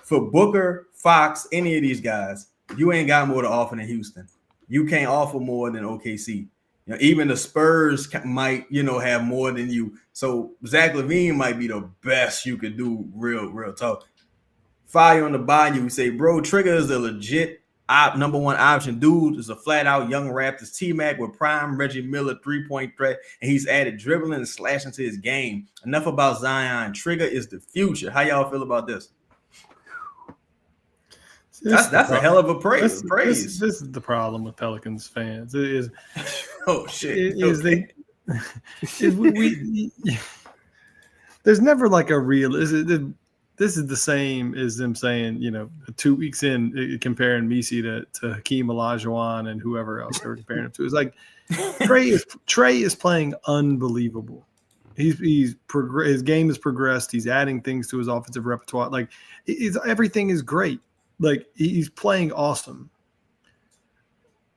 for Booker, Fox, any of these guys, you ain't got more to offer than Houston. You can't offer more than OKC. Even the Spurs might, have more than you. So Zach Lavine might be the best you could do real tough. Fire on the bayou. Say, bro, Trigger is a legit number one option. Dude is a flat out young Raptors T-Mac with prime Reggie Miller 3-point threat, and he's added dribbling and slashing to his game. Enough about Zion. Trigger is the future. How y'all feel about this? That's a hell of a praise. This is the problem with Pelicans fans. It is oh shit. There's never like a real. This is the same as them saying, 2 weeks in comparing Messi to Hakeem Olajuwon and whoever else they were comparing him to. It's like Trey is playing unbelievable. His game has progressed. He's adding things to his offensive repertoire. Like everything is great. Like he's playing awesome.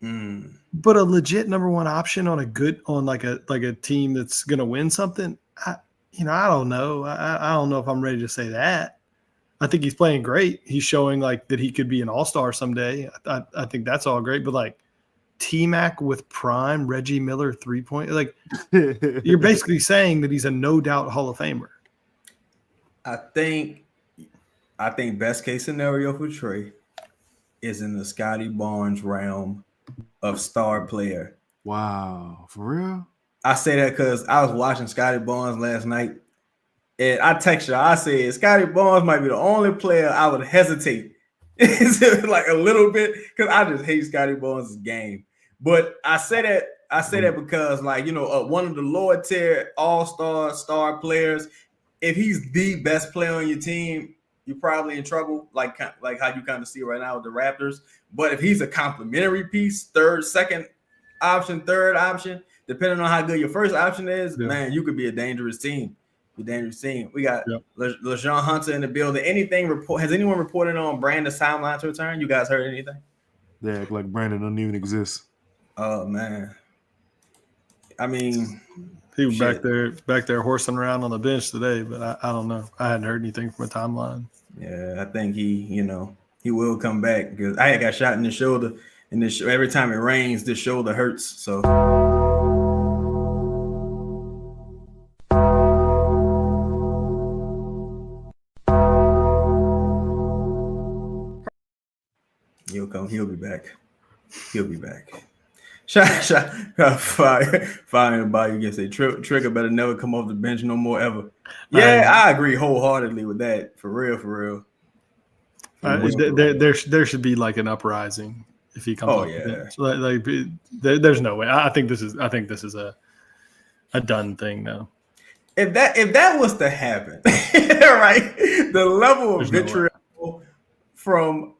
But a legit number one option on a team that's gonna win something. I don't know. I don't know if I'm ready to say that. I think he's playing great. He's showing like that he could be an all-star someday. I think that's all great. But like T-Mac with prime Reggie Miller 3-point, like you're basically saying that he's a no doubt Hall of Famer. I think best case scenario for Trey is in the Scotty Barnes realm of star player. Wow, for real? I say that because I was watching Scotty Barnes last night, and I text you. I said Scotty Barnes might be the only player I would hesitate like a little bit because I just hate Scotty Barnes' game. But I say that because one of the lower tier all-star star players, if he's the best player on your team, you're probably in trouble, like how you kind of see right now with the Raptors. But if he's a complimentary piece, third option, depending on how good your first option is, Yeah. man, you could be a dangerous team. We got Yep. LeJean Hunter in the building. Has anyone reported on Brandon's timeline to return? You guys heard anything? They act like Brandon don't even exist. Oh man. I mean, He was shit. back there horsing around on the bench today, but I don't know. I hadn't heard anything from a timeline. Yeah, I think he will come back because I had got shot in the shoulder, and every time it rains, this shoulder hurts. So he'll be back. He'll be back. Fire anybody you can say Trigger better never come off the bench no more ever. Yeah, I agree wholeheartedly with that. For real. There should be like an uprising if he comes off the bench. There's no way. I think this is a done thing now. If that was to happen, right? The level of vitriol from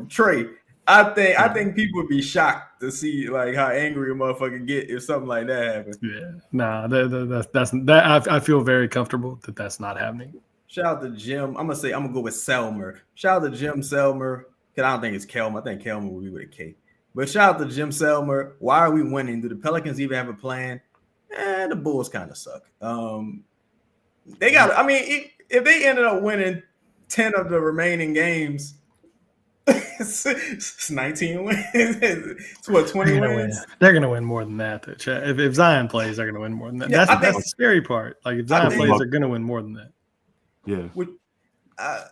Trey. I think people would be shocked to see like how angry a motherfucker get if something like that happens. Yeah, nah, that I feel very comfortable that that's not happening. Shout out to Jim. I'm gonna go with Selmer. Shout out to Jim Selmer. Cause I don't think it's Kelmer. I think Kelmer will be with a K. But shout out to Jim Selmer. Why are we winning? Do the Pelicans even have a plan? The Bulls kind of suck. They got. I mean, if they ended up winning 10 of the remaining games. It's 19 wins. It's what 20 wins. They're gonna win more than that. If Zion plays, they're gonna win more than that. Yeah, that's the scary part. Like if Zion plays, they're gonna win more than that. Yeah. I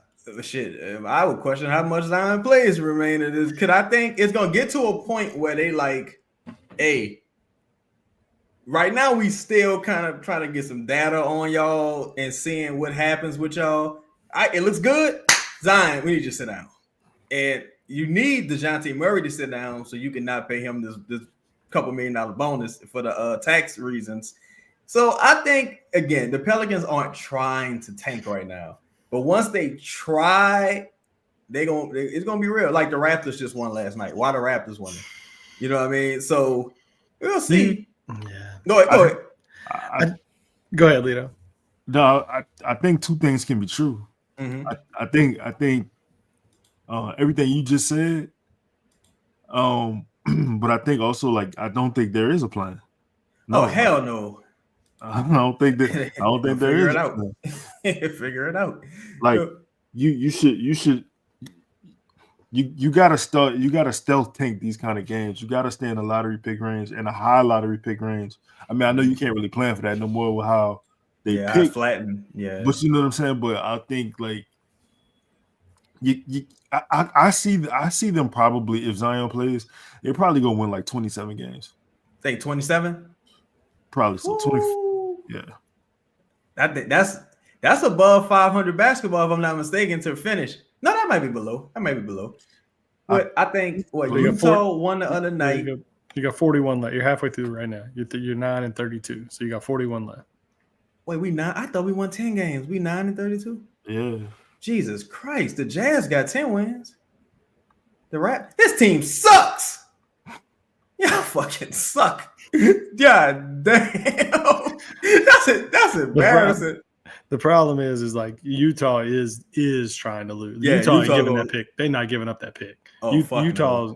would question how much Zion plays remaining is because I think it's gonna get to a point where they like, hey, right now we still kind of trying to get some data on y'all and seeing what happens with y'all. It looks good. Zion, we need you to sit down. And you need DeJounte Murray to sit down so you can not pay him this couple $1 million bonus for the tax reasons. So I think, again, the Pelicans aren't trying to tank right now. But once they try, it's going to be real. Like the Raptors just won last night. Why the Raptors won? You know what I mean? So we'll see. Yeah. Go ahead. Go ahead, Lito. No, I think two things can be true. Mm-hmm. I think everything you just said, but I think also like I don't think there is a plan. No, hell no. I don't think there is. Figure it out. Like you gotta start. You gotta stealth tank these kind of games. You gotta stay in the lottery pick range and a high lottery pick range. I mean, I know you can't really plan for that no more with how they pick. Flatten. Yeah, but you know what I'm saying. But I think like I see them probably if Zion plays, they're probably gonna win like 27 games. Think 27. Probably so 20. Yeah, that's above 500 basketball if I'm not mistaken to finish. No, that might be below. But I think Utah won the other night. You got 41 left. You're halfway through right now. You're 9-32, so you got 41 left. Wait, I thought we won 10 games. We 9-32. Yeah. Jesus Christ, the Jazz got 10 wins. This team sucks. Y'all fucking suck. God damn. That's embarrassing. The problem is like Utah is trying to lose. Yeah, Utah ain't giving that pick. They're not giving up that pick. Oh, Utah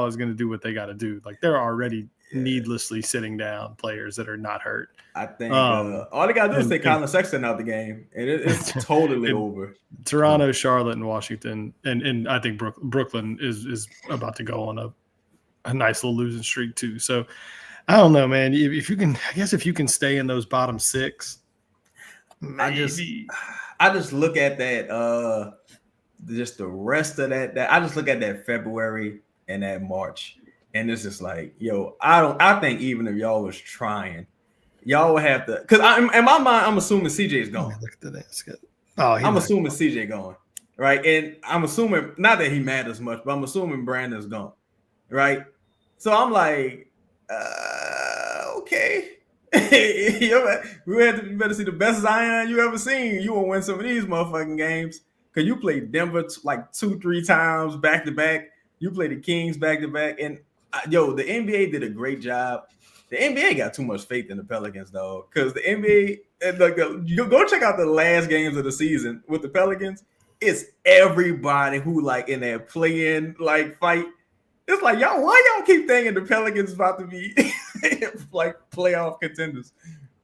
is going to do what they got to do. Like they're already needlessly sitting down players that are not hurt. I think all they got to do is take Colin Sexton out the game, and it's totally over. Toronto, Charlotte, and Washington, and I think Brooklyn is about to go on a nice little losing streak too. So I don't know, man. If you can stay in those bottom six. Maybe. I just look at that just the rest of that I just look at that February and that March, and it's just like, yo, I think even if y'all was trying, y'all would have to, because in my mind I'm assuming CJ's gone. Look at that. I'm assuming CJ going, right? And I'm assuming not that he matters much, but I'm assuming Brandon's gone, right? So I'm like, okay. You better see the best Zion you ever seen. You will win some of these motherfucking games because you played Denver like 2-3 times back to back. You played the Kings back to back, and the NBA did a great job. The NBA got too much faith in the Pelicans, though, because the NBA, you go check out the last games of the season with the Pelicans. It's everybody who like in that play-in like fight. It's like why y'all keep thinking the Pelicans about to be like playoff contenders?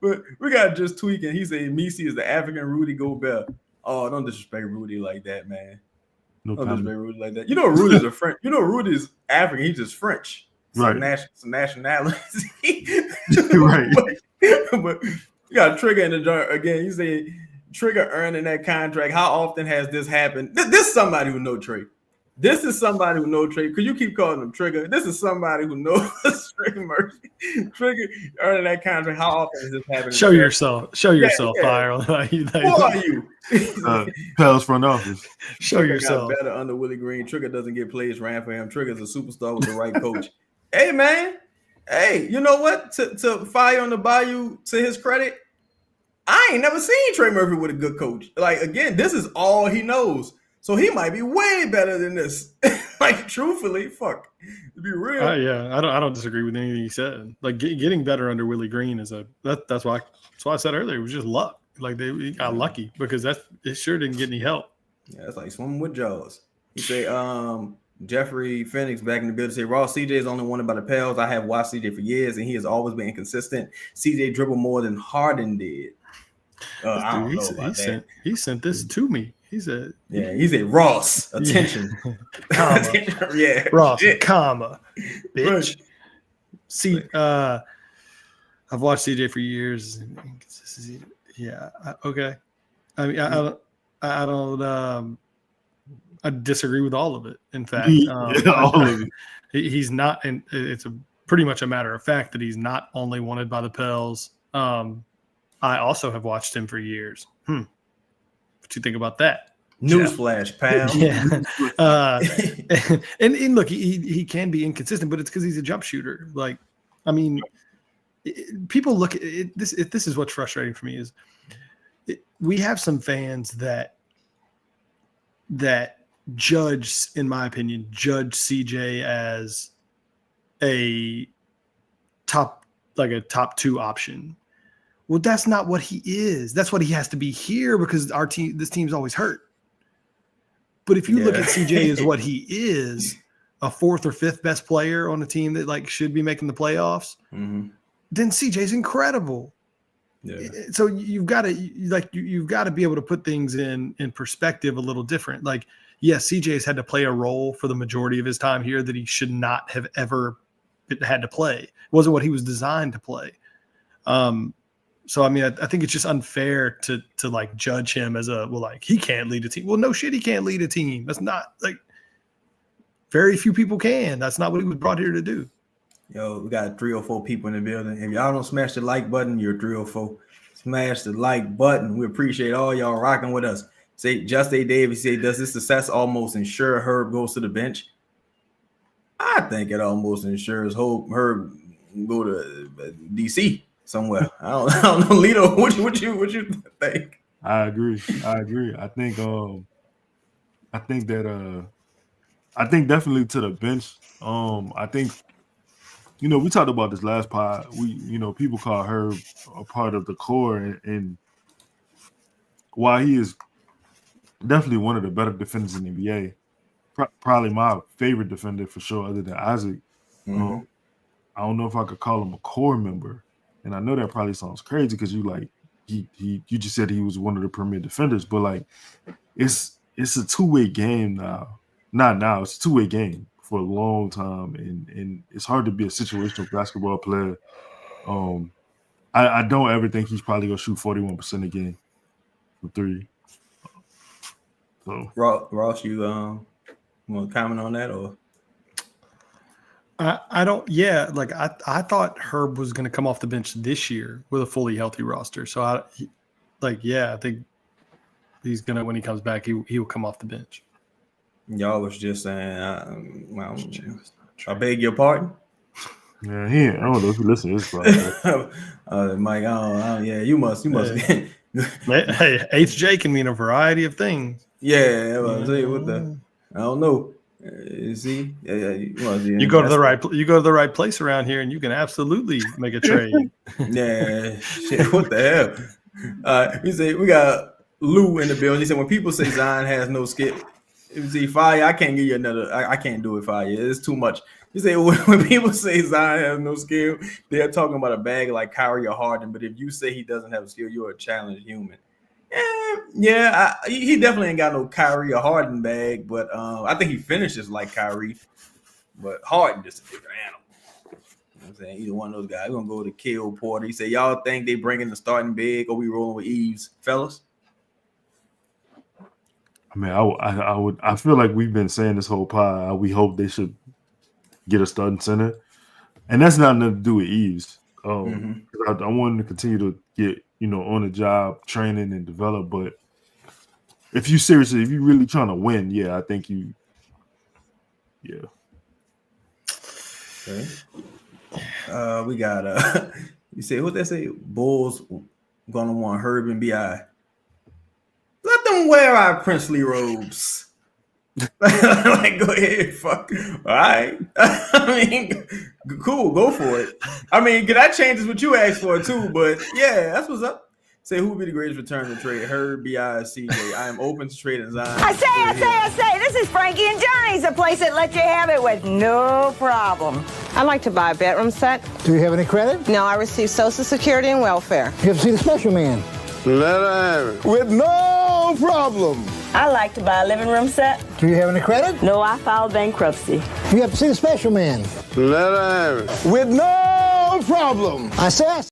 But we got just tweaking. He said Misi is the African Rudy Gobert. Oh, don't disrespect Rudy like that, man. No Don't comment. disrespect Rudy like that. You know Rudy's a French. You know Rudy's African. He's just French. Some Right. some nationality. Right. But you got Trigger in the joint again. You say Trigger earning that contract. How often has this happened? This is somebody who know Trey. This is somebody who knows Trey. Because you keep calling him Trigger. This is somebody who knows Trey Murphy. Trigger earning that contract. How often has this happened? Show yourself, yeah. Fire. Who are you? Pels front office. Show Trigger yourself. got better under Willie Green. Trigger doesn't get plays ran for him. Trigger's a superstar with the right coach. Hey, man. Hey, you know what? To Fire on the Bayou, to his credit, I ain't never seen Trey Murphy with a good coach. Like, again, this is all he knows. So he might be way better than this. Like, truthfully, fuck. To be real. Yeah, I don't disagree with anything he said. Like getting better under Willie Green is that's why I said earlier it was just luck. Like they got lucky because it sure didn't get any help. Yeah, it's like swimming with Jaws. He say, Jeffrey Phoenix back in the building say Ross CJ is only wanted by the Pels. I have watched CJ for years and he has always been inconsistent. CJ dribbled more than Harden did. I don't know about that. He sent this to me. He said, Yeah, he said Ross, attention. Comma. Yeah. Ross, shit. comma, bitch. Right. See, I've watched CJ for years. Yeah, okay. I mean, I don't. I disagree with all of it. In fact, all of it. He's not, and it's pretty much a matter of fact that he's not only wanted by the Pels. I also have watched him for years. What you think about that? Newsflash, pal. Yeah. And look, he can be inconsistent, but it's because he's a jump shooter. Like, I mean, people look at it. This is what's frustrating for me is we have some fans that judge, in my opinion, CJ as a top 2 option. Well, that's not what he is. That's what he has to be here because this team's always hurt. But if you look at CJ as what he is, a 4th or 5th best player on a team that like should be making the playoffs, then CJ's incredible. Yeah. So you've got to be able to put things in perspective a little different. Like, yes, CJ's had to play a role for the majority of his time here that he should not have ever had to play. It wasn't what he was designed to play. So, I mean, I think it's just unfair to like judge him as he can't lead a team. Well, no shit, he can't lead a team. That's not like very few people can. That's not what he was brought here to do. Yo, we got 3 or 4 people in the building. If y'all don't smash the like button, you're 3 or 4. Smash the like button. We appreciate all y'all rocking with us. Say, Just A Davis say, does this success almost ensure Herb goes to the bench? I think it almost ensures Herb go to DC. Somewhere. I don't know, Lito. What you think? I agree. I think definitely to the bench. I think, we talked about this last pod. People call Herb a part of the core, and while he is definitely one of the better defenders in the NBA, probably my favorite defender for sure, other than Isaac. I don't know if I could call him a core member. And I know that probably sounds crazy because you just said he was one of the premier defenders, but like it's a two-way game now. Not now, it's a two-way game for a long time, and it's hard to be a situational basketball player. I don't ever think he's probably gonna shoot 41% a game for 3. So Ross, you want to comment on that or? I don't. Yeah, like I thought Herb was going to come off the bench this year with a fully healthy roster. So I think he's gonna, when he comes back, he will come off the bench. Y'all was just saying, I beg your pardon. Yeah, I don't know if you listen to this, bro. Mike, yeah, you must. Hey, HJ can mean a variety of things. Yeah, I don't know. See, You go to the right place around here, and you can absolutely make a trade. Yeah, shit. What the hell? He said we got Lou in the building. He said when people say Zion has no skill, see Fire, I can't give you another. I can't do it, Fire. It's too much. He said when people say Zion has no skill, they're talking about a bag like Kyrie or Harden. But if you say he doesn't have a skill, you're a challenged human. He definitely ain't got no Kyrie or Harden bag, but I think he finishes like Kyrie. But Harden just a bigger animal. You know what I'm saying? Either one of those guys. We're gonna go to Kill Porter. He said, y'all think they bringing the starting big or we rolling with Eves, fellas? I mean, I feel like we've been saying this whole pod. We hope they should get a starting center, and that's not nothing to do with Eves. I want him to continue to get on the job training and develop. But if you really trying to win, I think you. Okay. We got you say what they say? Bulls gonna want Herb and BI. Let them wear our princely robes. Like, go ahead, fuck. All right. I mean, cool, go for it. I mean, can I change this what you asked for too? But yeah, that's what's up. Say who would be the greatest return to trade? Herb, BI, CJ. I am open to trading Zion. I say. This is Frankie and Johnny's, a place that lets you have it with no problem. I'd like to buy a bedroom set. Do you have any credit? No, I receive Social Security and welfare. You have to see the special man. Let her have it. With no problem. I'd like to buy a living room set. Do you have any credit? No, I filed bankruptcy. You have to see the special man. Let her have it. With no problem. I say.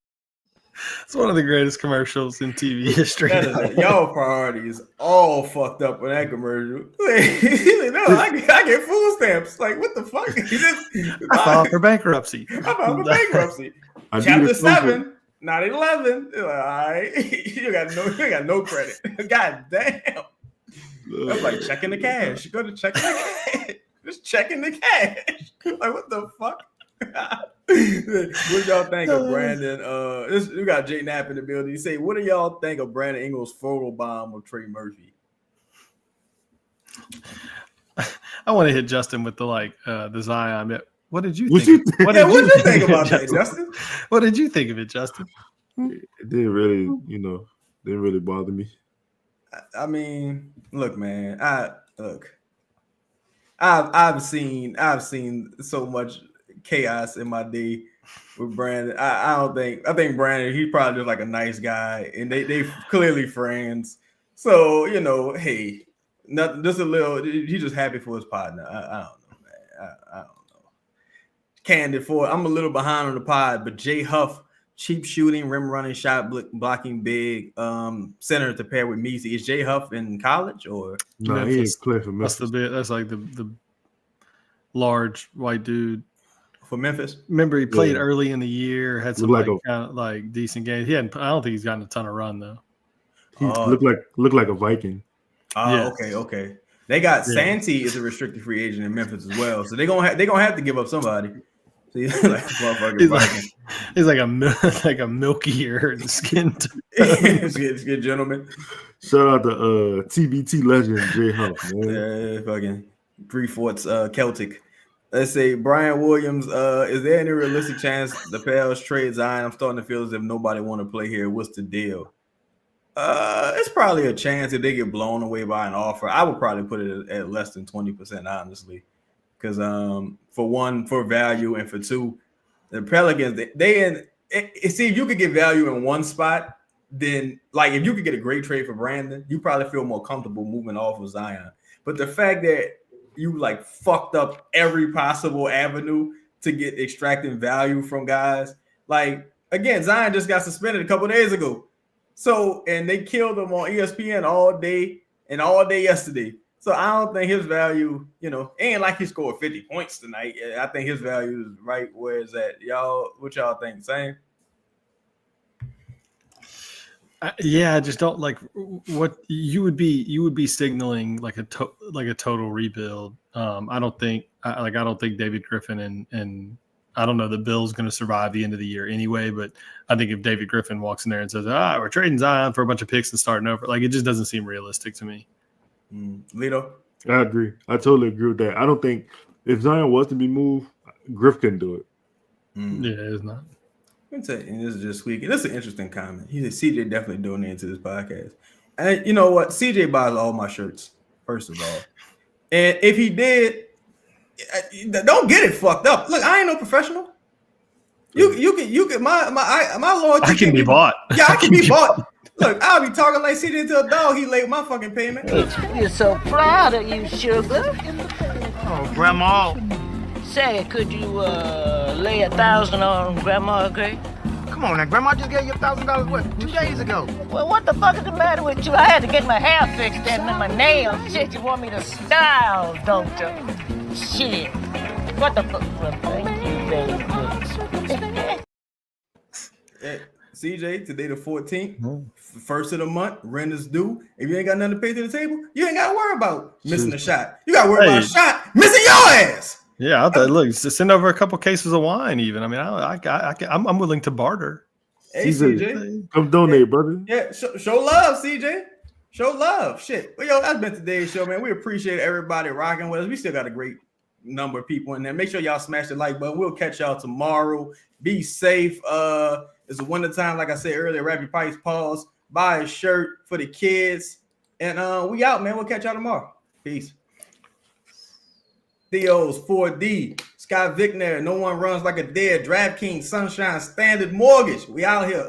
It's one of the greatest commercials in TV history. Y'all priorities all fucked up with that commercial. He's like, no, I get food stamps. Like, what the fuck? I filed for bankruptcy. Chapter 7, not 11. Like, all right, you got no credit. God damn. That's like checking the cash. You go to checking the cash. Just checking the cash. Like, what the fuck? What y'all think of Brandon? We got Jay Knapp in the building. He say, what do y'all think of Brandon Ingles' photo bomb of Trey Murphy? I want to hit Justin with the Zion bit. What did you think? What did you think about that, Justin? What did you think of it, Justin? It didn't really, didn't really bother me. I mean, look, man. I've seen so much chaos in my day with Brandon. I think Brandon, he's probably just like a nice guy, and they clearly friends. So hey, nothing, just a little. He's just happy for his partner. I don't know, man. I don't know. Candid for it. I'm a little behind on the pod, but Jay Huff, cheap shooting, rim running, shot blocking, big center to pair with Measy. Is Jay Huff in college or no? Memphis. He ain't play for Memphis. That's like the large white dude. For Memphis, remember he played early in the year, had some kind of decent games. He hadn't. I don't think he's gotten a ton of run though. He looked like a Viking. Yes. Okay. They got Santee is a restricted free agent in Memphis as well, so they're gonna have to give up somebody. See, he's like a milkier skin. Good gentleman. Shout out to TBT legend Jay Huff, man. Yeah, fucking 3/4 Celtic. Let's say Brian Williams. Is there any realistic chance the Pels trade Zion? I'm starting to feel as if nobody want to play here. What's the deal? It's probably a chance if they get blown away by an offer. I would probably put it at less than 20%, honestly, because for one, for value, and for two, the Pelicans see if you could get value in one spot, then like if you could get a great trade for Brandon, you probably feel more comfortable moving off of Zion. But the fact that you like fucked up every possible avenue to get extracting value from guys. Like, again, Zion just got suspended a couple of days ago. So, and they killed him on ESPN all day and all day yesterday. So I don't think his value, ain't like he scored 50 points tonight. I think his value is right where it's at. Y'all, what y'all think? Same? I just don't like what you would be signaling like a total rebuild. I don't think David Griffin and I don't know the Bills going to survive the end of the year anyway. But I think if David Griffin walks in there and says, we're trading Zion for a bunch of picks and starting over, like it just doesn't seem realistic to me. Lito? I agree. I totally agree with that. I don't think if Zion was to be moved, Griff couldn't do it. Yeah, it's not. Let me tell you, and this is just squeaky. This is an interesting comment. He said CJ definitely donated to this podcast. And you know what? CJ buys all my shirts, first of all. And if he did, don't get it fucked up. Look, I ain't no professional. You can my loyalty. I can be bought. Yeah, I can be bought. Look, I'll be talking like CJ to a dog. He late my fucking payment. We're so proud of you, sugar. Oh, Grandma. Say, could you lay 1,000 on Grandma's grave? Come on now, Grandma just gave you $1,000 what, 2 days ago. Well, what the fuck is the matter with you? I had to get my hair fixed and my nails. Shit, you want me to style, don't you? Shit. What the fuck? Well, thank you very much. Hey, CJ, today the 14th, first of the month, rent is due. If you ain't got nothing to pay to the table, you ain't got to worry about missing a shot. You got to worry about a shot missing your ass. Yeah, I thought, look, send over a couple cases of wine. Even I mean, I'm willing to barter. Hey, CJ, come donate, brother. Yeah, show love, CJ. Show love. Shit. Well, yo, that's been today's show, man. We appreciate everybody rocking with us. We still got a great number of people in there. Make sure y'all smash the like button. We'll catch y'all tomorrow. Be safe. It's a winter time, like I said earlier. Wrap your pipes, pause. Buy a shirt for the kids, and we out, man. We'll catch y'all tomorrow. Peace. Theo's 4D, Scott Vicknair, no one runs like a dead, DraftKings, Sunshine, Standard Mortgage. We out here.